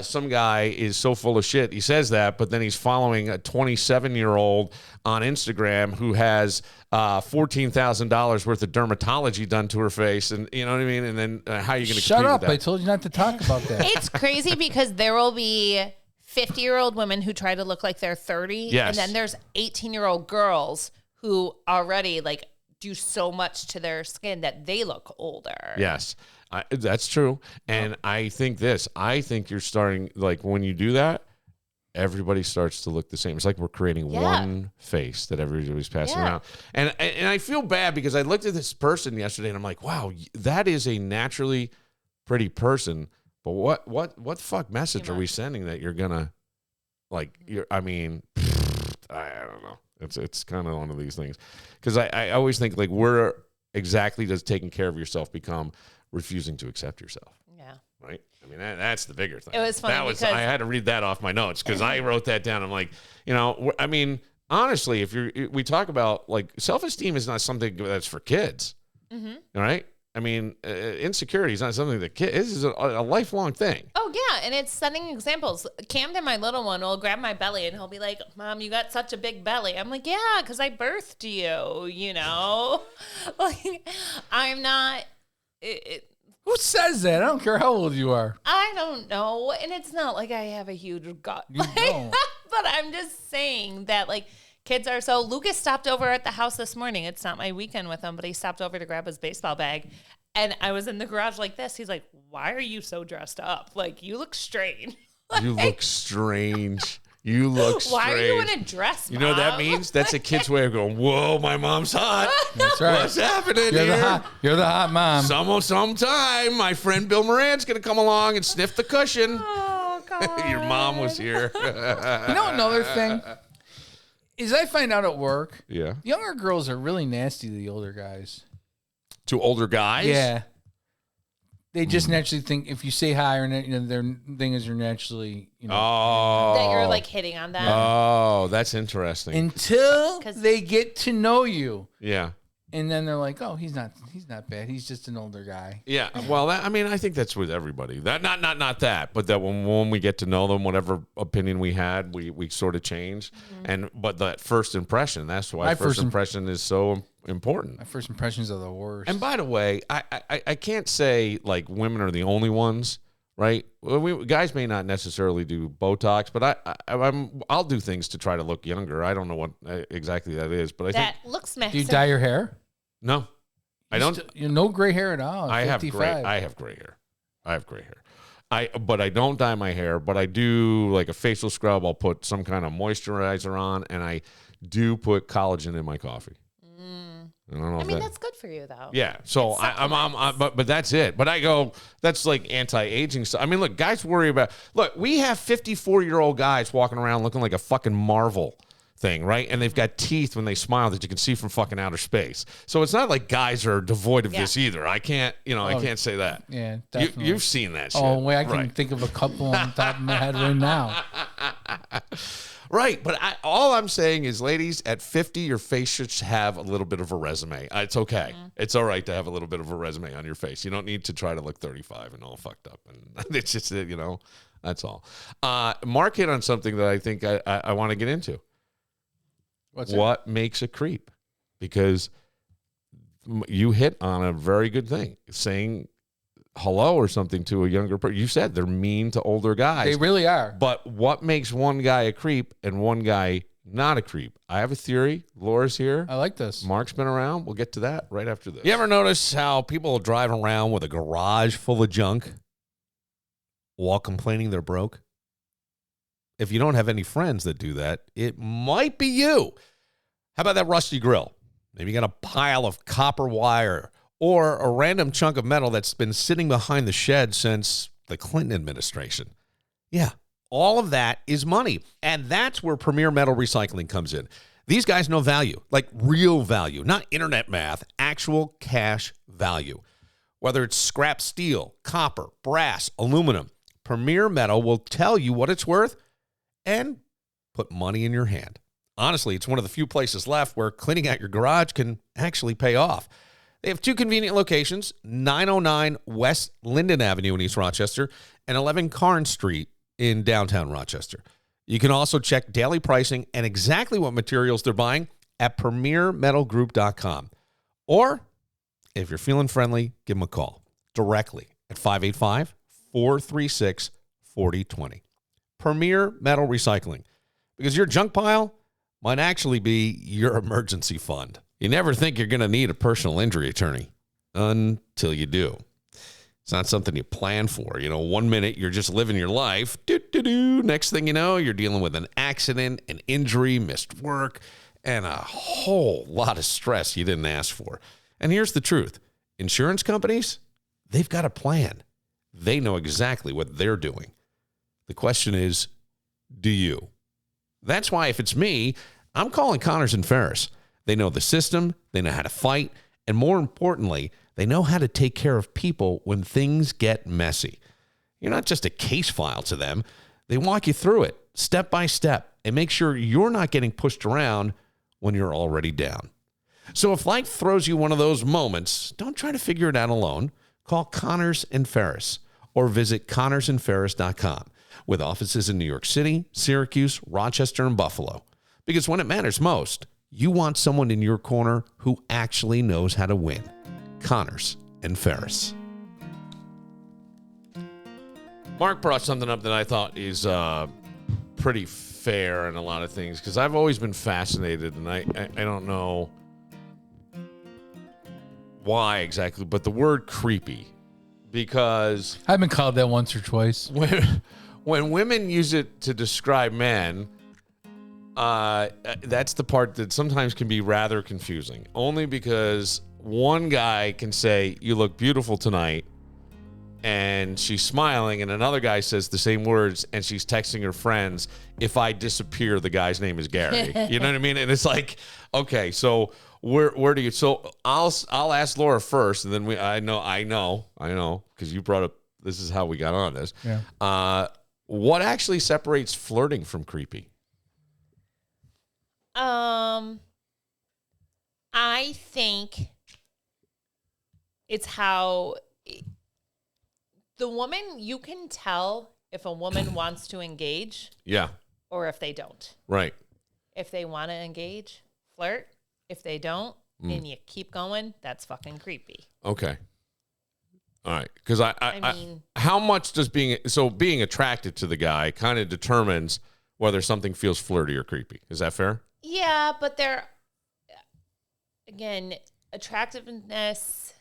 some guy is so full of shit. He says that, but then he's following a 27-year-old on Instagram who has $14,000 worth of dermatology done to her face, and you know what I mean. And then how are you going to shut up? With that? I told you not to talk about that. It's crazy because there will be 50-year-old women who try to look like they're 30, and then there's 18-year-old girls who already do so much to their skin that they look older. Yes. That's true. And I think you're starting, when you do that, everybody starts to look the same. It's like we're creating one face that everybody's passing around. And I feel bad because I looked at this person yesterday and I'm like, wow, that is a naturally pretty person. But what fuck message are we sending that you're gonna I don't know. It's kind of one of these things. Because I always think where exactly does taking care of yourself become refusing to accept yourself? Yeah. Right? I mean, that's the bigger thing. It was funny because I had to read that off my notes because I wrote that down. I'm like, I mean, honestly, if we talk about self-esteem is not something that's for kids. All right? I mean, insecurity is not something that kids, this is a lifelong thing. Oh, yeah. And it's setting examples. Camden, my little one, will grab my belly and he'll be like, Mom, you got such a big belly. I'm like, yeah, because I birthed you, I'm not. Who says that? I don't care how old you are. I don't know. And it's not like I have a huge gut. You don't. But I'm just saying that, Kids are so. Lucas stopped over at the house this morning. It's not my weekend with him, but he stopped over to grab his baseball bag. And I was in the garage like this. He's like, "Why are you so dressed up? Like, you look strange." You look strange. You look strange. Why are you in a dress, Mom? You know what that means? That's a kid's way of going, whoa, my mom's hot. That's right. What's happening You're the hot mom. Sometime my friend Bill Moran's going to come along and sniff the cushion. Oh, God. Your mom was here. You know another thing? Is I find out at work, younger girls are really nasty to the older guys. To older guys? Yeah. They just naturally think if you say hi or their thing is you're naturally, that you're like hitting on them. Oh, that's interesting. Until they get to know you. Yeah. And then they're like, "Oh, he's not bad. He's just an older guy." Yeah. Well, I think that's with everybody. That not that, but that when we get to know them, whatever opinion we had, we sort of change. But that first impression, that's why first impression is so important. My first impressions are the worst. And by the way, I can't say like women are the only ones, right? Guys may not necessarily do Botox, but I'll do things to try to look younger. I don't know what exactly that is, but I think that looks messy. Do you dye your hair? No, I don't. You no gray hair at all. I have gray hair. But I don't dye my hair. But I do like a facial scrub. I'll put some kind of moisturizer on, and I do put collagen in my coffee. I don't know. I mean, that's good for you, though. Yeah. So but that's it. But I go, that's like anti-aging stuff. I mean, look, guys worry about. Look, we have 54-year-old guys walking around looking like a fucking Marvel thing, right? And they've got teeth when they smile that you can see from fucking outer space. So it's not like guys are devoid of this either. I can't, I can't say that. Yeah, definitely. You've seen that shit. Oh, wait, I can think of a couple on top of my head right now. Right, but all I'm saying is, ladies, at 50, your face should have a little bit of a resume. It's okay. Mm-hmm. It's all right to have a little bit of a resume on your face. You don't need to try to look 35 and all fucked up. And it's just, that's all. Mark hit on something that I think I want to get into. What makes a creep? Because you hit on a very good thing, saying hello or something to a younger person. You said they're mean to older guys. They really are. But what makes one guy a creep and one guy not a creep? I have a theory. Laura's here. I like this. Mark's been around. We'll get to that right after this. You ever notice how people drive around with a garage full of junk while complaining they're broke? If you don't have any friends that do that, it might be you. How about that rusty grill? Maybe you got a pile of copper wire or a random chunk of metal that's been sitting behind the shed since the Clinton administration. Yeah, all of that is money. And that's where Premier Metal Recycling comes in. These guys know value, like real value, not internet math, actual cash value. Whether it's scrap steel, copper, brass, aluminum, Premier Metal will tell you what it's worth and put money in your hand. Honestly, it's one of the few places left where cleaning out your garage can actually pay off. They have two convenient locations, 909 West Linden Avenue in East Rochester and 11 Carn Street in downtown Rochester. You can also check daily pricing and exactly what materials they're buying at premiermetalgroup.com. Or, if you're feeling friendly, give them a call directly at 585-436-4020. Premier Metal Recycling. Because your junk pile might actually be your emergency fund. You never think you're going to need a personal injury attorney until you do. It's not something you plan for. 1 minute you're just living your life. Next thing you know, you're dealing with an accident, an injury, missed work, and a whole lot of stress you didn't ask for. And here's the truth. Insurance companies, they've got a plan. They know exactly what they're doing. The question is, do you? That's why if it's me, I'm calling Connors and Ferris. They know the system, they know how to fight, and more importantly, they know how to take care of people when things get messy. You're not just a case file to them. They walk you through it step by step and make sure you're not getting pushed around when you're already down. So if life throws you one of those moments, don't try to figure it out alone. Call Connors and Ferris or visit connorsandferris.com with offices in New York City, Syracuse, Rochester, and Buffalo. Because when it matters most, you want someone in your corner who actually knows how to win. Connors and Ferris. Mark brought something up that I thought is pretty fair in a lot of things because I've always been fascinated, and I don't know why exactly, but the word creepy, because I've been called that once or twice. When women use it to describe men, that's the part that sometimes can be rather confusing. Only because one guy can say, "You look beautiful tonight," and she's smiling, and another guy says the same words, and she's texting her friends, "If I disappear, the guy's name is Gary." You know what I mean? And it's like, okay, so where do you? So I'll ask Laura first, and then I know, because you brought up. This is how we got on this. Yeah. What actually separates flirting from creepy? I think it's how the woman, you can tell if a woman wants to engage. Yeah. Or if they don't. Right. If they want to engage, flirt. If they don't, and you keep going, that's fucking creepy. Okay. All right. Because I mean, how much does being attracted to the guy kind of determines whether something feels flirty or creepy? Is that fair? Yeah, but again, attractiveness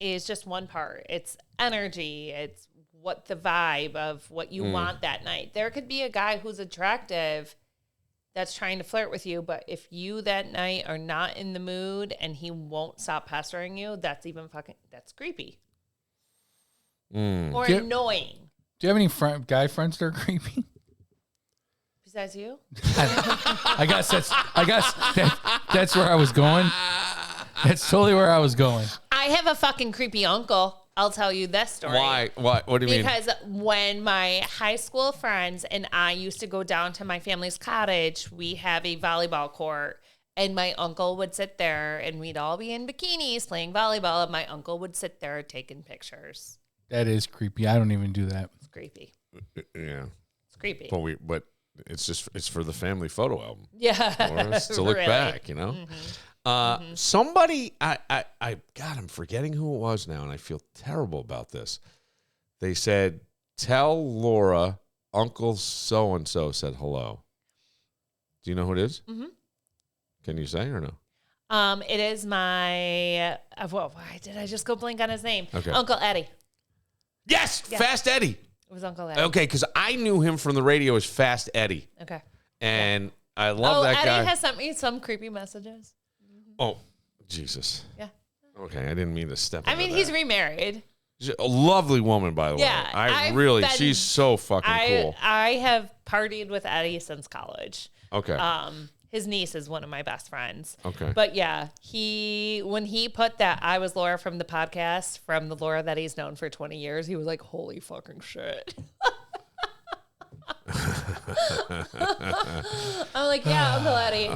is just one part. It's energy. It's what the vibe of what you want that night. There could be a guy who's attractive that's trying to flirt with you, but if you that night are not in the mood and he won't stop pestering you, that's creepy. Or annoying. Do you have any guy friends that are creepy? Besides you? I guess that's where I was going. That's totally where I was going. I have a fucking creepy uncle. I'll tell you this story. Why? What do you mean? Because when my high school friends and I used to go down to my family's cottage, we have a volleyball court, and my uncle would sit there, and we'd all be in bikinis playing volleyball, and my uncle would sit there taking pictures. That is creepy. I don't even do that. It's creepy. Yeah. It's creepy. But it's for the family photo album. Yeah. Or to look back, you know? Mm-hmm. Somebody, God, I'm forgetting who it was now, and I feel terrible about this. They said, "Tell Laura Uncle so-and-so said hello." Do you know who it is? Mm-hmm. Can you say or no? It is my, why did I just go blank on his name? Okay. Uncle Eddie. Yes, yeah. Fast Eddie. It was Uncle Eddie. Okay, because I knew him from the radio as Fast Eddie. Okay. And I love that guy. Eddie has sent me some creepy messages. Oh, Jesus. Yeah. Okay, I didn't mean to step into that. He's remarried. She's a lovely woman, by the way. Yeah. She's so fucking cool. I have partied with Eddie since college. Okay. His niece is one of my best friends. Okay. But yeah, when he put that I was Laura from the podcast, from the Laura that he's known for 20 years, he was like, holy fucking shit. I'm like, yeah, Uncle Eddie, it's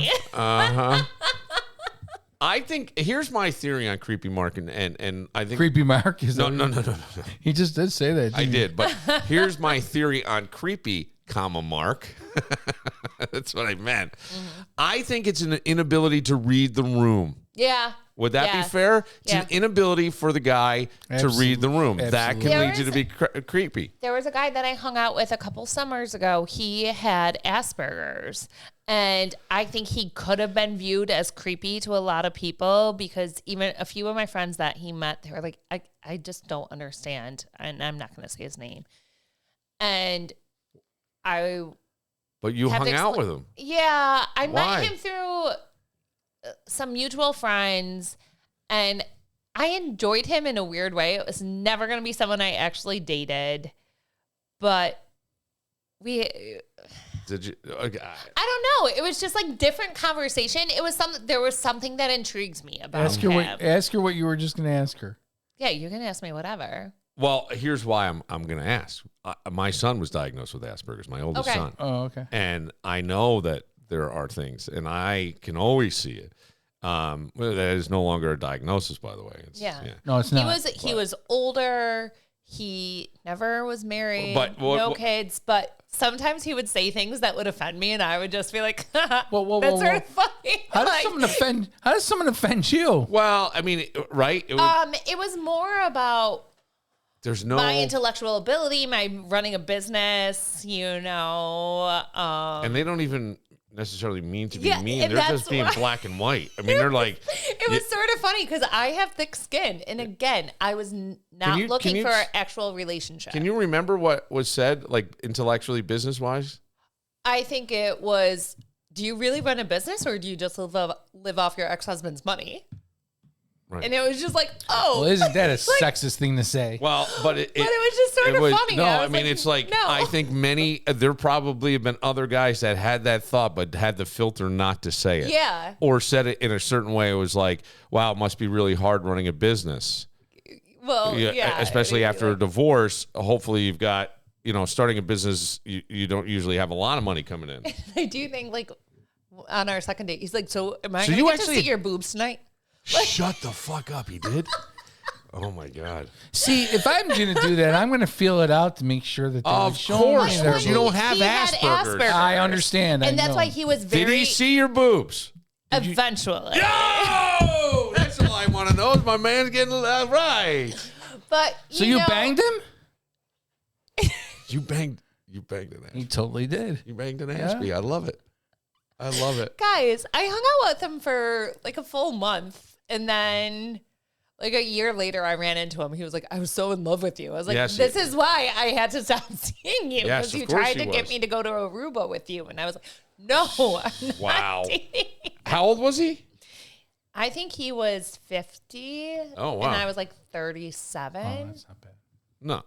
me. I think here's my theory on Creepy Mark, and I think Creepy Mark is no. He just did say that. I did, but here's my theory on Creepy, Mark. That's what I meant. Mm-hmm. I think it's an inability to read the room. Yeah. Would that be fair? It's an inability for the guy to read the room. Absolutely. That can lead you to be creepy. There was a guy that I hung out with a couple summers ago. He had Asperger's. And I think he could have been viewed as creepy to a lot of people because even a few of my friends that he met, they were like, I just don't understand. And I'm not going to say his name. And But you hung out with him. Yeah. I met him through some mutual friends, and I enjoyed him in a weird way. It was never going to be someone I actually dated, but Did you? Okay. I don't know. It was just like different conversation. There was something that intrigues me about him. Ask her what you were just going to ask her. Yeah, you can ask me whatever. Well, here's why I'm going to ask. My son was diagnosed with Asperger's, my oldest son. Oh, okay. And I know that there are things, and I can always see it. That is no longer a diagnosis, by the way. No, it's not. He was older. He never was married. No kids. But sometimes he would say things that would offend me, and I would just be like, "That's sort of funny." How does someone offend you? Well, I mean, right? It was more about. my intellectual ability, my running a business, and they don't even necessarily mean to be mean. They're just being black and white. I mean, they're like... It was sort of funny because I have thick skin. And again, I was not looking for an actual relationship. Can you remember what was said, like intellectually, business-wise? I think it was, do you really run a business or do you just live off your ex-husband's money? Right. And it was just like, oh. Well, isn't that a sexist thing to say? Well, but it was just sort of funny. No, I mean, it's like, no. I think there probably have been other guys that had that thought, but had the filter not to say it. Yeah. Or said it in a certain way. It was like, wow, it must be really hard running a business. Well, yeah. Especially after a divorce. Hopefully you've got, starting a business, you don't usually have a lot of money coming in. I do think, like, on our second date, he's like, so am I going to get to see your boobs tonight? Shut the fuck up. He did? Oh, my God. See, if I'm going to do that, I'm going to feel it out to make sure that they're showing me their you don't have Asperger's. I understand. And that's why he was very... Did he see your boobs? Eventually. Yo! That's all I want to know is my man's getting right. But, So you banged him? You banged an ass. He totally did. You banged an ass. I love it. I love it. Guys, I hung out with him for like a full month. And then like a year later, I ran into him. He was like, I was so in love with you. I was like, this is why I had to stop seeing you. Because you tried to get me to go to Aruba with you. And I was like, no, I'm not dating. How old was he? I think he was 50. Oh, wow. And I was like 37. Oh, that's not bad. No.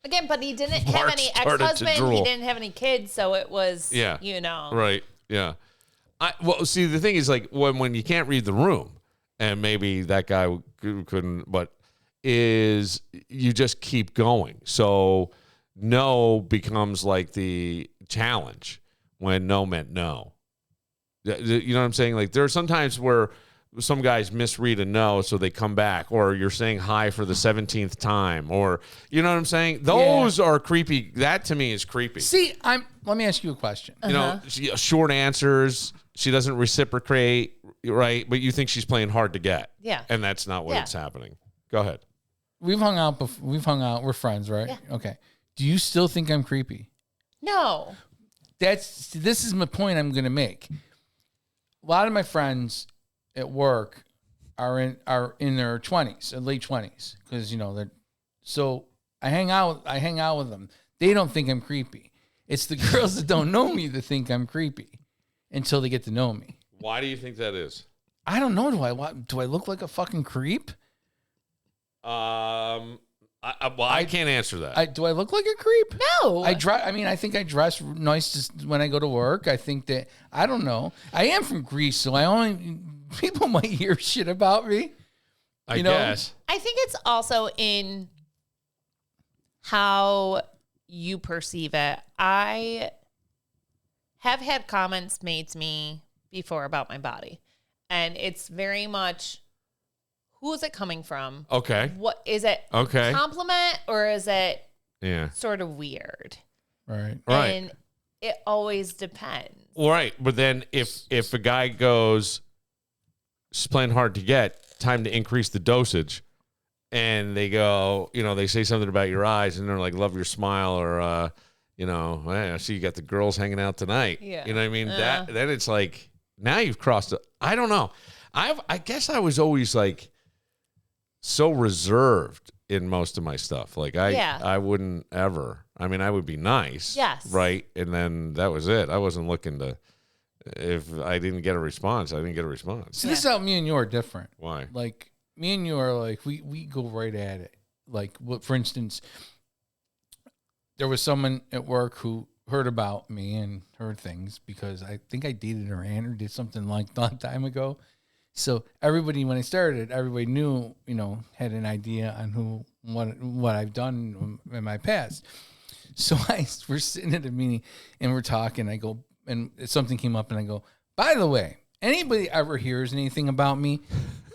Again, but he didn't have any ex-husband. He didn't have any kids. So it was, Right. Yeah. Well, see, the thing is, like, when you can't read the room, and maybe that guy couldn't, but is you just keep going. So no becomes like the challenge when no meant no. You know what I'm saying? Like, there are some times where some guys misread a no, so they come back, or you're saying hi for the 17th time, or you know what I'm saying? Those are creepy. That to me is creepy. See, let me ask you a question. Short answers. She doesn't reciprocate, right? But you think she's playing hard to get. Yeah. And that's not what's happening. Go ahead. We've hung out. We're friends, right? Yeah. Okay. Do you still think I'm creepy? No. This is my point I'm going to make. A lot of my friends at work are in their 20s, late 20s, because so I hang out with them. They don't think I'm creepy. It's the girls that don't know me that think I'm creepy until they get to know me. Why do you think that is? I don't know. Do I look like a fucking creep? I can't answer that. Do I look like a creep? No. I think I dress nice when I go to work. I think that, I don't know. I am from Greece, so people might hear shit about me. I guess. I think it's also in how you perceive it. I have had comments made to me before about my body, and it's very much, who is it coming from? Okay. What is it? Okay. Compliment, or is it sort of weird? Right. And it always depends. Right. But then if a guy goes, she's playing hard to get, time to increase the dosage, and they go, they say something about your eyes, and they're like, love your smile, or I see you got the girls hanging out tonight. Yeah. You know what I mean? Then it's like, now you've crossed it. I don't know. I guess I was always like so reserved in most of my stuff. Like I wouldn't ever. I mean, I would be nice. Yes. Right. And then that was it. I wasn't looking to, if I didn't get a response, I didn't get a response. See, this is how me and you are different. Why? Like, me and you are like, we go right at it. Like, for instance, there was someone at work who heard about me and heard things because I think I dated her aunt or did something like a long time ago. So everybody, when I started, everybody knew, had an idea on what I've done in my past. So we're sitting at a meeting and we're talking. I go, and something came up and I go, by the way, anybody ever hears anything about me,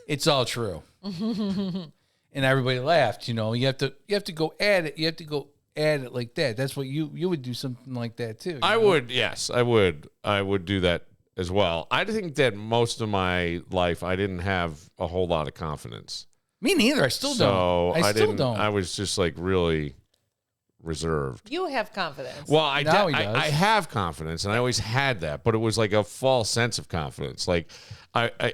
it's all true. And everybody laughed. You have to go at it. You have to go at it like that. That's what you would do, something like that too. I would. Yes, I would. I would do that as well. I think that most of my life I didn't have a whole lot of confidence. Me neither. I still don't. I still don't. I was just like really reserved. You have confidence. Well, I have confidence, and I always had that, but it was like a false sense of confidence. Like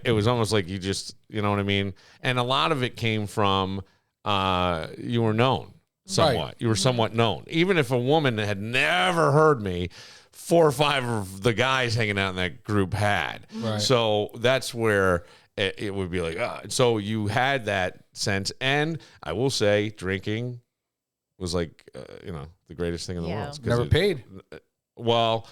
it was almost like you just, you know what I mean? And a lot of it came from you were known somewhat. Right. You were somewhat known. Even if a woman had never heard me, 4 or 5 of the guys hanging out in that group had. Right. So that's where it would be like, so you had that sense. And I will say drinking was like, the greatest thing in the world. Never paid. Well,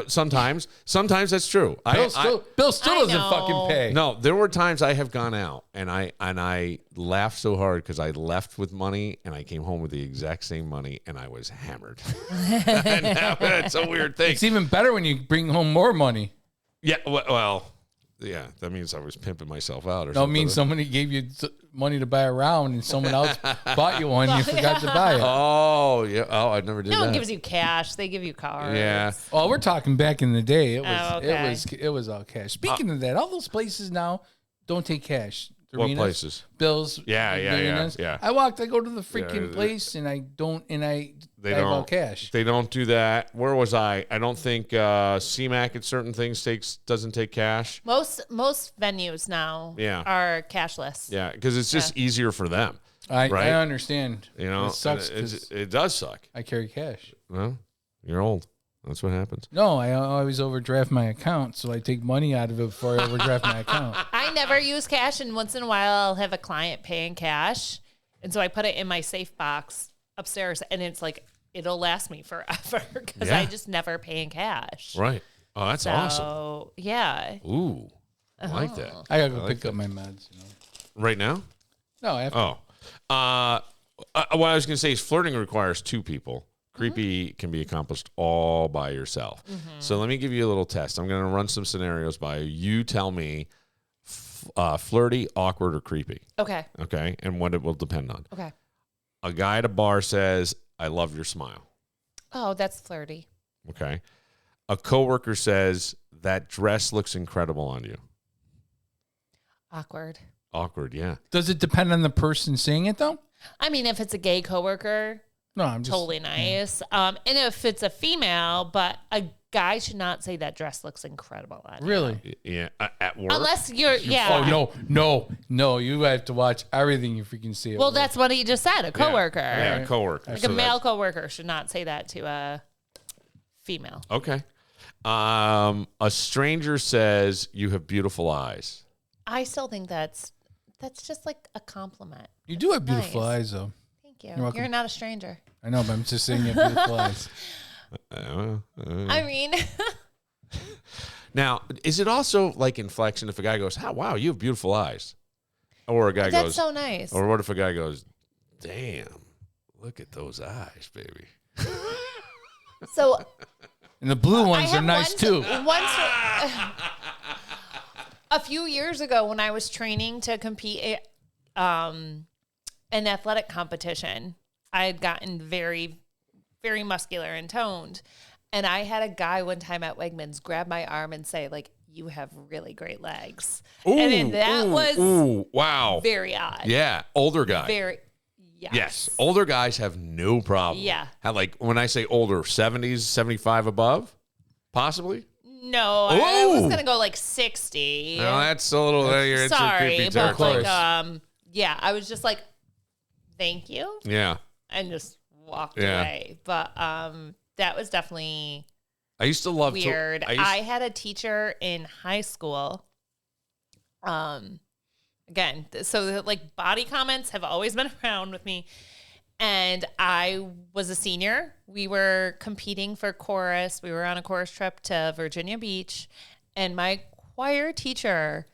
sometimes that's true. Bill still doesn't fucking pay. No, there were times I have gone out and I laughed so hard because I left with money and I came home with the exact same money and I was hammered. And that's a weird thing. It's even better when you bring home more money. Yeah, well, yeah, that means I was pimping myself out or something. No, it means somebody gave you money to buy a round and someone else bought you one and you forgot to buy it. Oh, yeah. Oh, I never did that. No one gives you cash. They give you cards. Yeah. Well, we're talking back in the day. It was all cash. Speaking of that, all those places now don't take cash. What places? Bills. Yeah. I go to the freaking place and I have all cash. They don't do that. Where was I? I don't think CMAC at certain things doesn't take cash. Most venues now are cashless. Yeah, because it's just easier for them. I understand. You know, it sucks. It does suck. I carry cash. Well, you're old. That's what happens. No, I always overdraft my account, so I take money out of it before I overdraft my account. I never use cash, and once in a while I'll have a client paying cash, and so I put it in my safe box upstairs, and it's like it'll last me forever because I just never pay in cash. Right. Oh, that's awesome. Yeah. Ooh, I like that. I gotta go pick up my meds. Right now? No, I have to. What I was gonna say is flirting requires 2 people. Creepy can be accomplished all by yourself. So let me give you a little test. I'm going to run some scenarios by you. You tell me flirty, awkward, or creepy. Okay. Okay. And what it will depend on. Okay. A guy at a bar says, "I love your smile." Oh, that's flirty. Okay. A coworker says, "That dress looks incredible on you." Awkward. Awkward, yeah. Does it depend on the person saying it, though? I mean, if it's a gay coworker... No, I'm just totally nice. And if it's a female, but a guy should not say that dress looks incredible on you. Really? Yeah. At work? Unless you're, Oh, no. You have to watch everything you freaking see. Well, that's what he just said, a coworker. Yeah, a coworker. Like a male coworker should not say that to a female. Okay. A stranger says, "You have beautiful eyes." I still think that's just like a compliment. You do have beautiful eyes, though. Thank you. You're not a stranger. I know, but I'm just saying you have beautiful eyes. I mean... Now, is it also like inflection if a guy goes, wow, you have beautiful eyes? Or a guy goes... That's so nice. Or what if a guy goes, damn, look at those eyes, baby. So... And the blue ones are nice, too. A few years ago when I was training to compete... an athletic competition, I had gotten very, very muscular and toned. And I had a guy one time at Wegmans grab my arm and say, like, "You have really great legs." And that was wow, very odd. Yeah, older guy. Yes. Older guys have no problem. Yeah. Like, when I say older, 70s, 75 above, possibly? No, I was going to go like 60. No, that's a little... Sorry, but like, I was just like, "Thank you." Yeah. And just walked away. But that was definitely I used to love weird. I had a teacher in high school. Again, so like body comments have always been around with me. And I was a senior. We were competing for chorus. We were on a chorus trip to Virginia Beach. And my choir teacher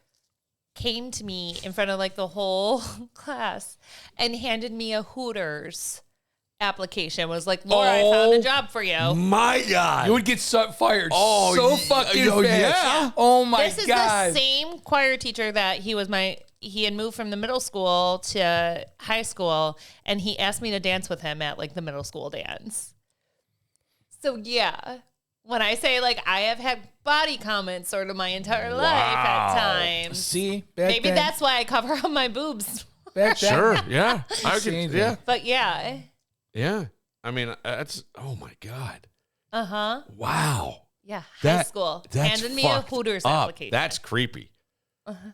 came to me in front of like the whole class and handed me a Hooters application. Was like, "Laura, I found a job for you." My God. You would get fired so fucking fast. Yeah. Oh my God. This is the same choir teacher that he had moved from the middle school to high school, and he asked me to dance with him at like the middle school dance. So yeah, when I say like I have had body comments sort of my entire life at times. See, maybe that's why I cover up my boobs Back then. Sure, yeah. I could, yeah. But yeah. Yeah. I mean, that's, oh my God. Uh-huh. Wow. Yeah, high school. That's handed me a Hooters application. That's creepy. Uh-huh.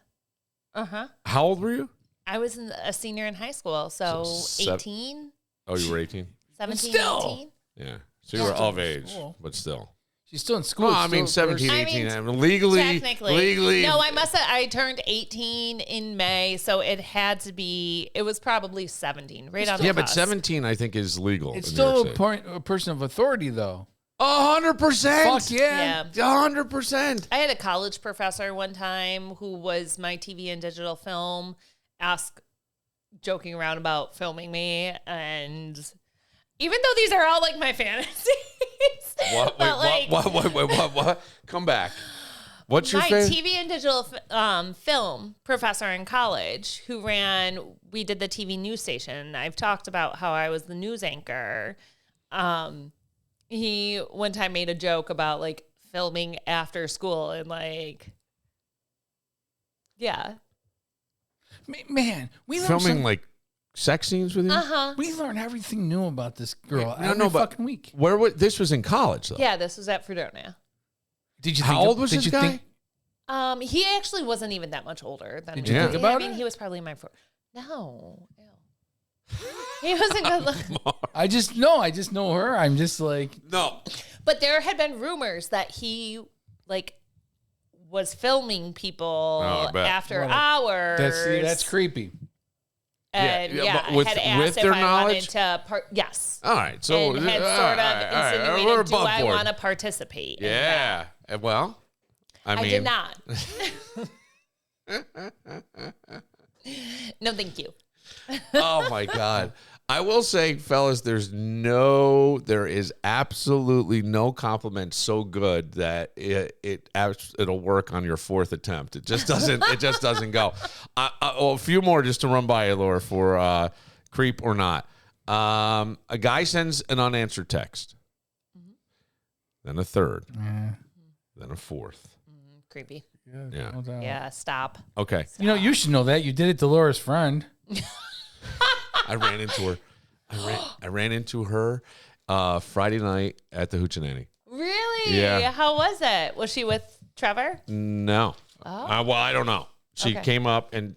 Uh-huh. How old were you? I was a senior in high school, so 18. Oh, you were 18? 17, Still. 18. Yeah. So you were of age, but still. She's still in school. Well, I mean, 17, 18. Legally. Technically. No, I turned 18 in May, so it had to be, it was probably 17, right on the Yeah, but cusp. 17, I think, is legal. It's still a person of authority, though. 100%. Fuck yeah. 100%. I had a college professor one time who was my TV and digital film, joking around about filming me, and even though these are all like my fantasies. What? What? Come back. What's your my favorite? TV and digital film professor in college who we did the TV news station. I've talked about how I was the news anchor. He one time made a joke about like filming after school and like, yeah. Man, we filming like sex scenes with you? Uh-huh. We learn everything new about this girl every fucking week. This was in college, though. Yeah, this was at Fredonia. How old was this guy? He actually wasn't even that much older than me. Did you think about it? I mean, he was probably my No. Ew. He wasn't good looking. I just know her. I'm just like, no. But there had been rumors that he like was filming people after hours. That's creepy. And yeah, had asked if I wanted to yes. All right, so and had sort of insinuated, do I want to participate? Yeah. Well, I mean, did not. No, thank you. Oh my God. I will say, fellas, there is absolutely no compliment so good that it'll work on your fourth attempt. It just doesn't go. A few more just to run by you, Laura, for creep or not. A guy sends an unanswered text, then a third, then a fourth. Creepy. Yeah. Yeah. Stop. Okay. Stop. You know, you should know that. You did it to Laura's friend. I ran into her. I ran into her Friday night at the Hoochie. Really? Yeah. How was it? Was she with Trevor? No. Oh. Well, I don't know. She came up and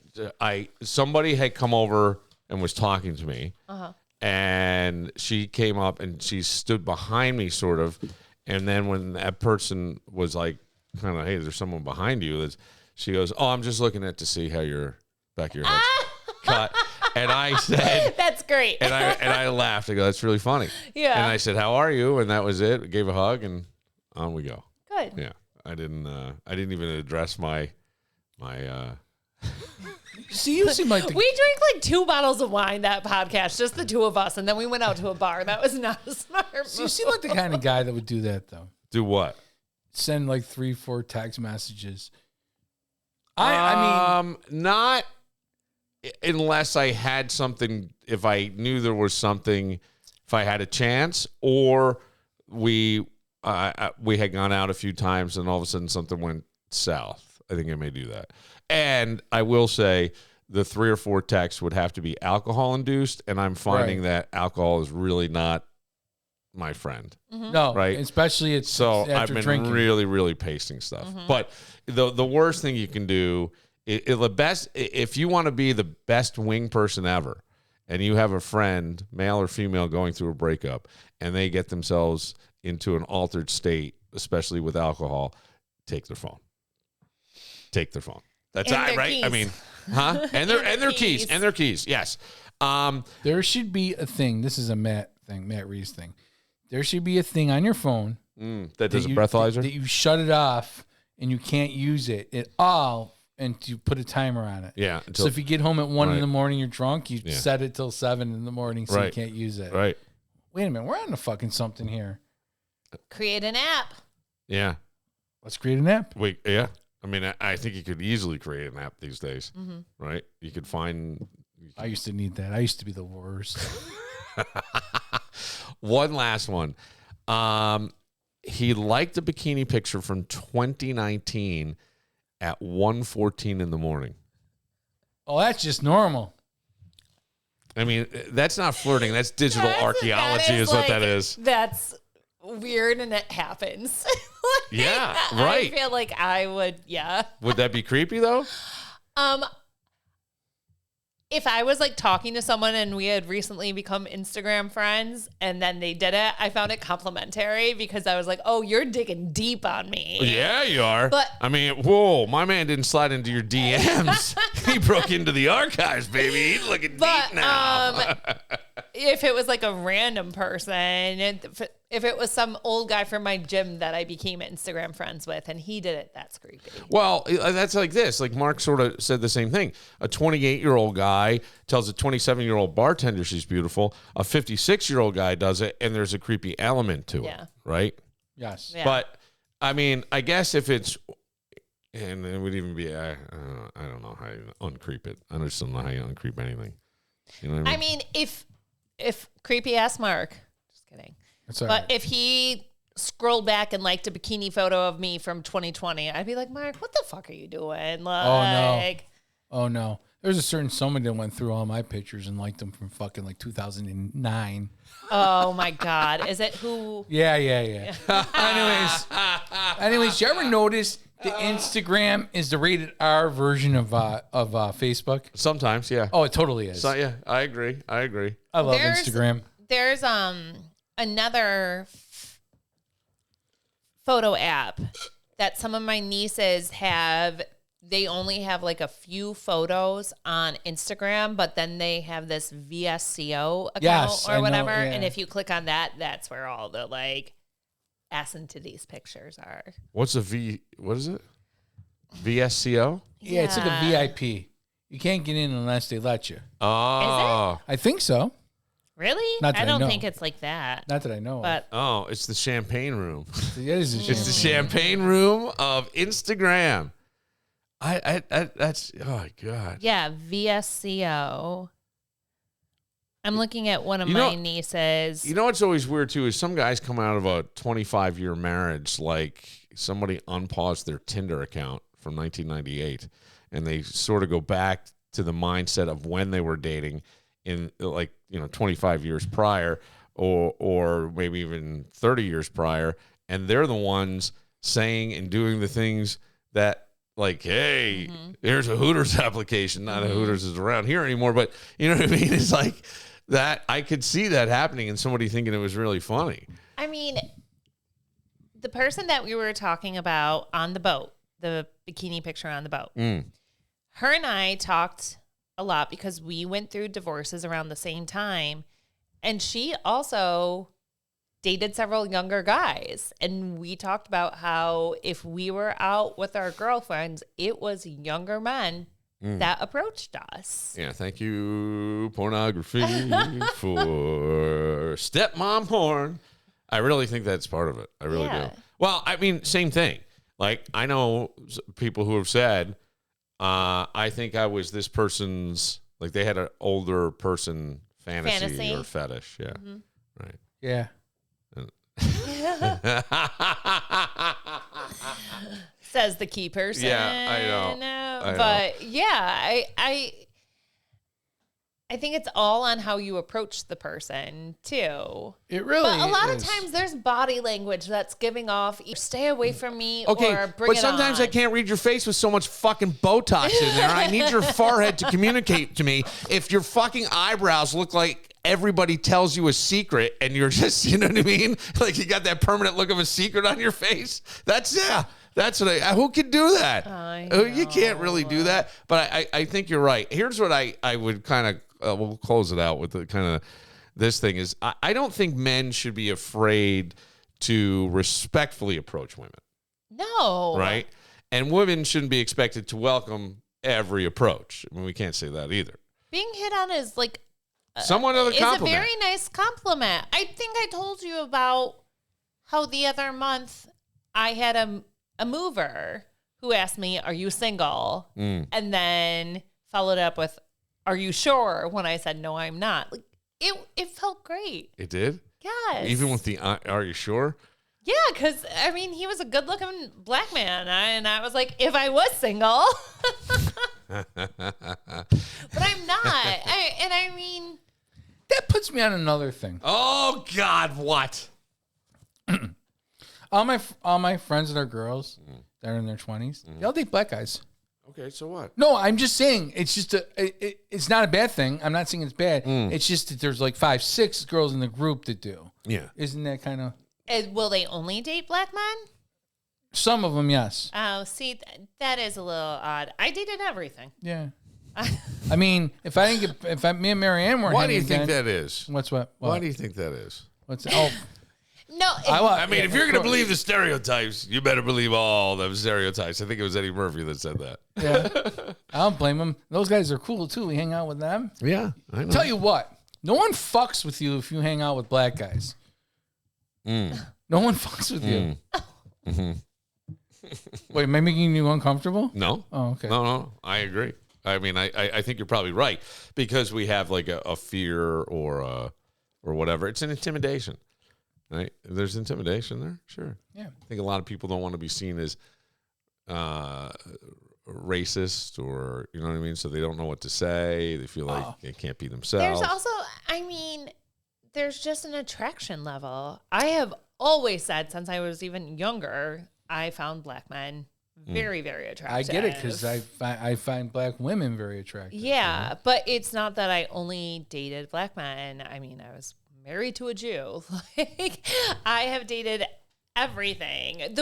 somebody had come over and was talking to me. Uh-huh. And she came up and she stood behind me sort of. And then when that person was like, kind of, hey, there's someone behind you. She goes, oh, I'm just looking at to see how your back of your head's cut. And I said, that's great. And I laughed. I go, that's really funny. Yeah. And I said, how are you? And that was it. I gave a hug and on we go. Good. Yeah. I didn't even address my See, you seem like we drank like 2 bottles of wine that podcast, just the two of us, and then we went out to a bar. That was not a smart move. You seem like the kind of guy that would do that, though. Do what? Send like 3-4 text messages. I mean, not unless I had something. If I knew there was something, if I had a chance, or we had gone out a few times and all of a sudden something went south. I think I may do that. And I will say the 3 or 4 texts would have to be alcohol induced, and I'm finding that alcohol is really not my friend. Mm-hmm. No, right? Especially I've been drinking. really, really pasting stuff. Mm-hmm. But the worst thing you can do, if you want to be the best wing person ever, and you have a friend, male or female, going through a breakup, and they get themselves into an altered state, especially with alcohol, take their phone. Take their phone. That's right. Keys. I mean, huh? And their keys. And their keys. Yes. There should be a thing. This is a Matt Reeves thing. There should be a thing on your phone that does a breathalyzer that you shut it off and you can't use it at all, and you put a timer on it. Yeah. So if you get home at 1 in the morning, you're drunk. You set it till 7 in the morning, so you can't use it. Right. Wait a minute, we're on to fucking something here. Create an app. Yeah. Let's create an app. Wait. Yeah. I mean, I think you could easily create an app these days, right? You could find. I used to need that. I used to be the worst. One last one. He liked a bikini picture from 2019 at 1:14 in the morning. Oh, that's just normal. I mean, that's not flirting. That's digital archaeology is what that is. That's weird and it happens. Yeah, right. I feel like I would, yeah. Would that be creepy though? If I was like talking to someone and we had recently become Instagram friends and then they did it, I found it complimentary because I was like, oh, you're digging deep on me. Yeah, you are. But I mean, whoa, my man didn't slide into your DMs. He broke into the archives, baby. He's looking deep now. If it was like a random person, if it was some old guy from my gym that I became Instagram friends with and he did it, that's creepy. Well, that's like this. Like Mark sort of said the same thing. A 28-year-old guy tells a 27-year-old bartender she's beautiful. A 56-year-old guy does it, and there's a creepy element to it, right? Yes. Yeah. But, I mean, I guess if it's, and it would even be, I don't know how you uncreep it. I just don't know how you uncreep anything. You know what I mean? If creepy ass Mark, just kidding. But if he scrolled back and liked a bikini photo of me from 2020, I'd be like, Mark, what the fuck are you doing? Like, oh no. There's a certain someone that went through all my pictures and liked them from fucking like 2009. Oh my God. Is it who? Yeah. Anyways, you ever notice the Instagram is the rated R version of Facebook? Sometimes, yeah. Oh, it totally is. So, yeah, I agree. I love Instagram. There's another photo app that some of my nieces have. They only have like a few photos on Instagram, but then they have this VSCO account or whatever. Know, yeah. And if you click on that, that's where all the like ass and titties pictures are. What is it? VSCO? Yeah, it's like a VIP. You can't get in unless they let you. Oh. Is it? I think so. Really? I don't think it's like that. Not that I know but of. Oh, it's the champagne room. It is It's the champagne room of Instagram. That's, oh my God. Yeah, VSCO. I'm looking at one of my nieces. You know what's always weird too is some guys come out of a 25-year marriage, like somebody unpaused their Tinder account from 1998, and they sort of go back to the mindset of when they were dating in 25 years prior, or maybe even 30 years prior, and they're the ones saying and doing the things that, like, hey, here's a Hooters application. Not a Hooters is around here anymore, but you know what I mean? It's like that. I could see that happening and somebody thinking it was really funny. I mean, the person that we were talking about on the boat, the bikini picture on the boat, her and I talked a lot because we went through divorces around the same time. And she also dated several younger guys. And we talked about how if we were out with our girlfriends, it was younger men that approached us. Yeah, thank you, pornography, for stepmom porn. I really think that's part of it. I really do. Well, I mean, same thing. Like, I know people who have said, I think I was this person's, like they had an older person fantasy. Or fetish. Yeah. Right. Yeah. Says the key person. Yeah, I know. But yeah, I think it's all on how you approach the person too. It really is. But a lot of times there's body language that's giving off, stay away from me or bring it on. But sometimes I can't read your face with so much fucking Botox in there. I need your forehead to communicate to me. If your fucking eyebrows look like everybody tells you a secret and you're just, you know what I mean? Like you got that permanent look of a secret on your face. That's what who can do that? You can't really do that. But I think you're right. Here's what I would kind of, we'll close it out with the kind of this thing is I don't think men should be afraid to respectfully approach women. No. Right? And women shouldn't be expected to welcome every approach. I mean, we can't say that either. Being hit on is like somewhat of a compliment. It's a very nice compliment. I think I told you about how the other month I had a mover who asked me, "Are you single?" And then followed up with, "Are you sure?" When I said, "No, I'm not." Like it felt great. It did? Yes. Even with the "Are you sure?" Yeah, because I mean, he was a good-looking black man, and I was like, if I was single, but I'm not. I mean, that puts me on another thing. Oh God, what? All my friends that are girls that are in their 20s, they all date black guys. Okay, so what? No, I'm just saying it's just it's not a bad thing. I'm not saying it's bad. It's just that there's like 5, 6 girls in the group that do. Yeah. Isn't that kind of? Will they only date black men? Some of them, yes. Oh, see, that is a little odd. I dated everything. Yeah. I mean, if me and Marianne weren't. Why do you think that is? What? Why do you think that is? What's No, I mean, if you're going to believe the stereotypes, you better believe all the stereotypes. I think it was Eddie Murphy that said that. Yeah. I don't blame them. Those guys are cool, too. We hang out with them. Yeah, I know. Tell you what, no one fucks with you if you hang out with black guys. No one fucks with you. Mm-hmm. Wait, am I making you uncomfortable? No. Oh, okay. No, I agree. I mean, I think you're probably right because we have like a fear or whatever. It's an intimidation. Right? There's intimidation there, sure. Yeah, I think a lot of people don't want to be seen as racist, or you know what I mean. So they don't know what to say. They feel like they can't be themselves. There's also, I mean, there's just an attraction level. I have always said since I was even younger, I found black men very, very attractive. I get it because I find black women very attractive. Yeah, but it's not that I only dated black men. I mean, I was married to a Jew. Like, I have dated everything. It's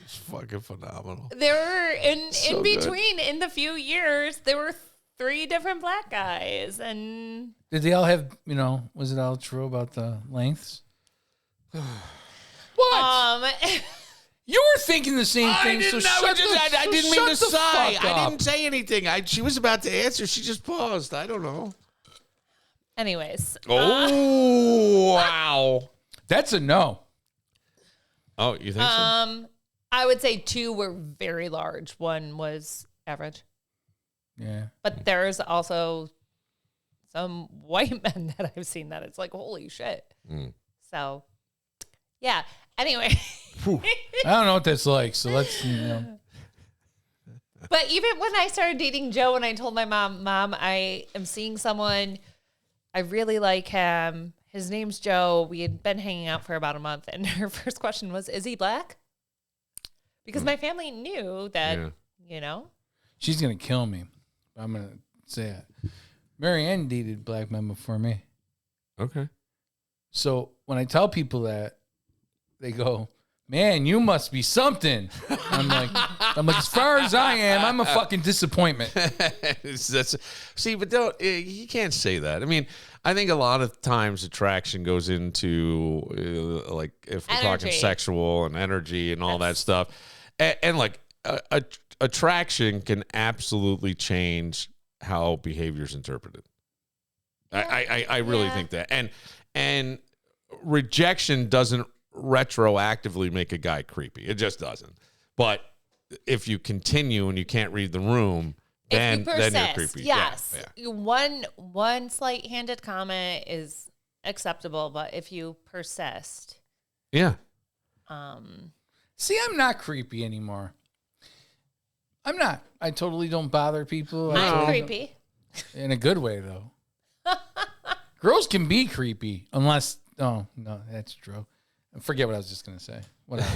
fucking phenomenal. There were in between in the few years there were 3 different black guys, and did they all have? Was it all true about the lengths? What? You were thinking the same thing. I didn't mean to say. I didn't say anything. She was about to answer. She just paused. I don't know. Anyways. Oh, wow. That's a no. Oh, you think so? I would say 2 were very large. 1 was average. Yeah. But there's also some white men that I've seen that it's like, holy shit. So, yeah. Anyway. I don't know what that's like, so let's, But even when I started dating Joe and I told my mom, I am seeing someone, I really like him. His name's Joe. We had been hanging out for about a month. And her first question was, is he black? Because my family knew that, She's going to kill me. I'm going to say it. Marianne dated black men before me. Okay. So when I tell people that, they go, man, you must be something. I'm like, as far as I am, I'm a fucking disappointment. See, but you can't say that. I mean, I think a lot of times attraction goes into like if we're talking sexual and energy and all that stuff, and like attraction can absolutely change how behavior is interpreted. Yeah. I really think that, and rejection doesn't retroactively make a guy creepy. It just doesn't. But if you continue and you can't read the room, then you're creepy. Yes. Yeah. One slight-handed comment is acceptable, but if you persist. Yeah. See, I'm not creepy anymore. I'm not. I totally don't bother people. I'm creepy. In a good way, though. Girls can be creepy unless... Oh, no, that's true. Forget what I was just going to say. Whatever.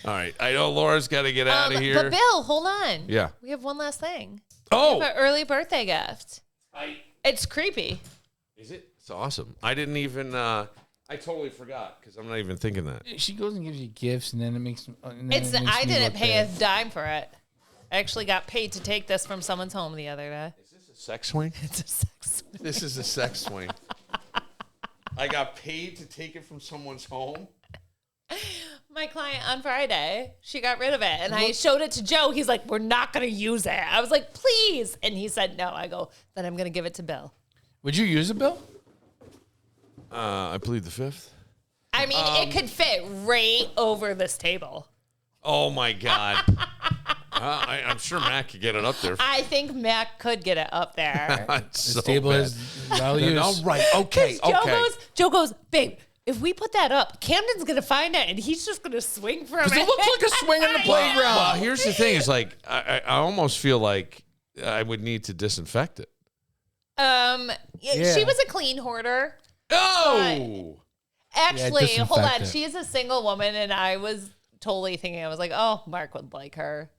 All right. I know Laura's got to get out of here. But Bill, hold on. Yeah. We have one last thing. Oh. We have an early birthday gift. It's creepy. Is it? It's awesome. I didn't even... I totally forgot because I'm not even thinking that. She goes and gives you gifts, and then it makes... I didn't pay a dime for it. I actually got paid to take this from someone's home the other day. Is this a sex swing? It's a sex swing. This is a sex swing. I got paid to take it from someone's home. My client on Friday, she got rid of it. And I showed it to Joe. He's like, we're not going to use it. I was like, please. And he said, no. I go, then I'm going to give it to Bill. Would you use it, Bill? I plead the fifth. I mean, it could fit right over this table. Oh, my God. I'm sure Matt could get it up there. I think Matt could get it up there. This table has values. All right. Okay. Joe goes, babe, if we put that up, Camden's going to find it, and he's just going to swing from it. It looks like a swing on the playground. Well, here's the thing. Is like, I almost feel like I would need to disinfect it. She was a clean hoarder. Oh! Actually, hold on. She's a single woman, and I was totally thinking, I was like, oh, Mark would like her.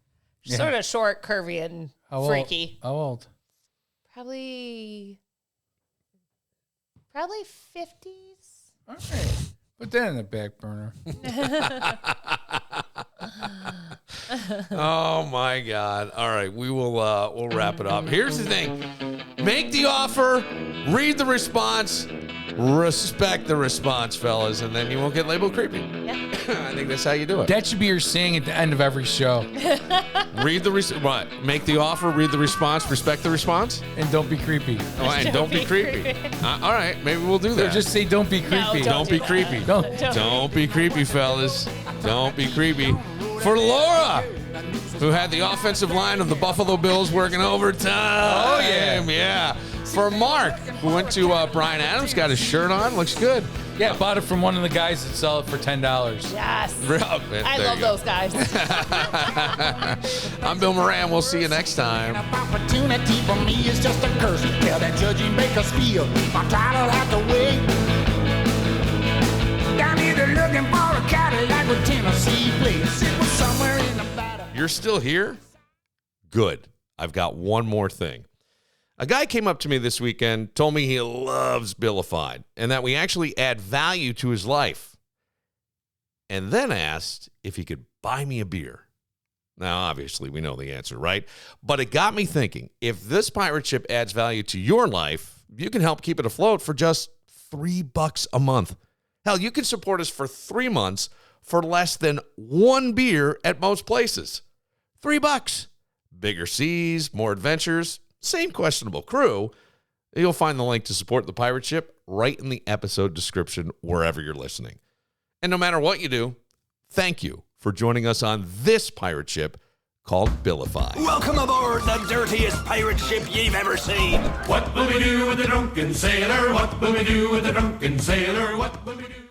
She's sort of short, curvy, and freaky. How old? Probably 50s. All right. Put that in the back burner. Oh my God. All right. We'll wrap it up. Here's the thing. Make the offer, read the response, respect the response, fellas, and then you won't get labeled creepy. Yeah. I think that's how you do it. That should be your saying at the end of every show. Read the what? Make the offer, read the response, respect the response, and don't be creepy. Oh, and don't be creepy. All right, maybe we'll do that. Or just say don't be creepy. No, don't be creepy. Don't be creepy, fellas. Don't be creepy. For Laura, who had the offensive line of the Buffalo Bills working overtime. Oh yeah, yeah. For Mark, who went to Bryan Adams, got his shirt on, looks good. Yeah, bought it from one of the guys that sell it for $10. Yes. I love those guys. I'm Bill Moran. We'll see you next time. Opportunity for me is just a curse. Tell that judge he make us feel my title had to wait. Down here they're looking for a Cadillac with Tennessee plates. It was somewhere in Nevada. You're still here? Good. I've got one more thing. A guy came up to me this weekend, told me he loves Billified and that we actually add value to his life, and then asked if he could buy me a beer. Now, obviously, we know the answer, right? But it got me thinking, if this pirate ship adds value to your life, you can help keep it afloat for just $3 a month. Hell, you can support us for 3 months for less than one beer at most places. $3. Bigger seas, more adventures, same questionable crew. You'll find the link to support the pirate ship right in the episode description wherever you're listening. And no matter what you do, thank you for joining us on this pirate ship called Billified. Welcome aboard the dirtiest pirate ship you've ever seen. What will we do with the drunken sailor? What will we do with the drunken sailor? What will we do?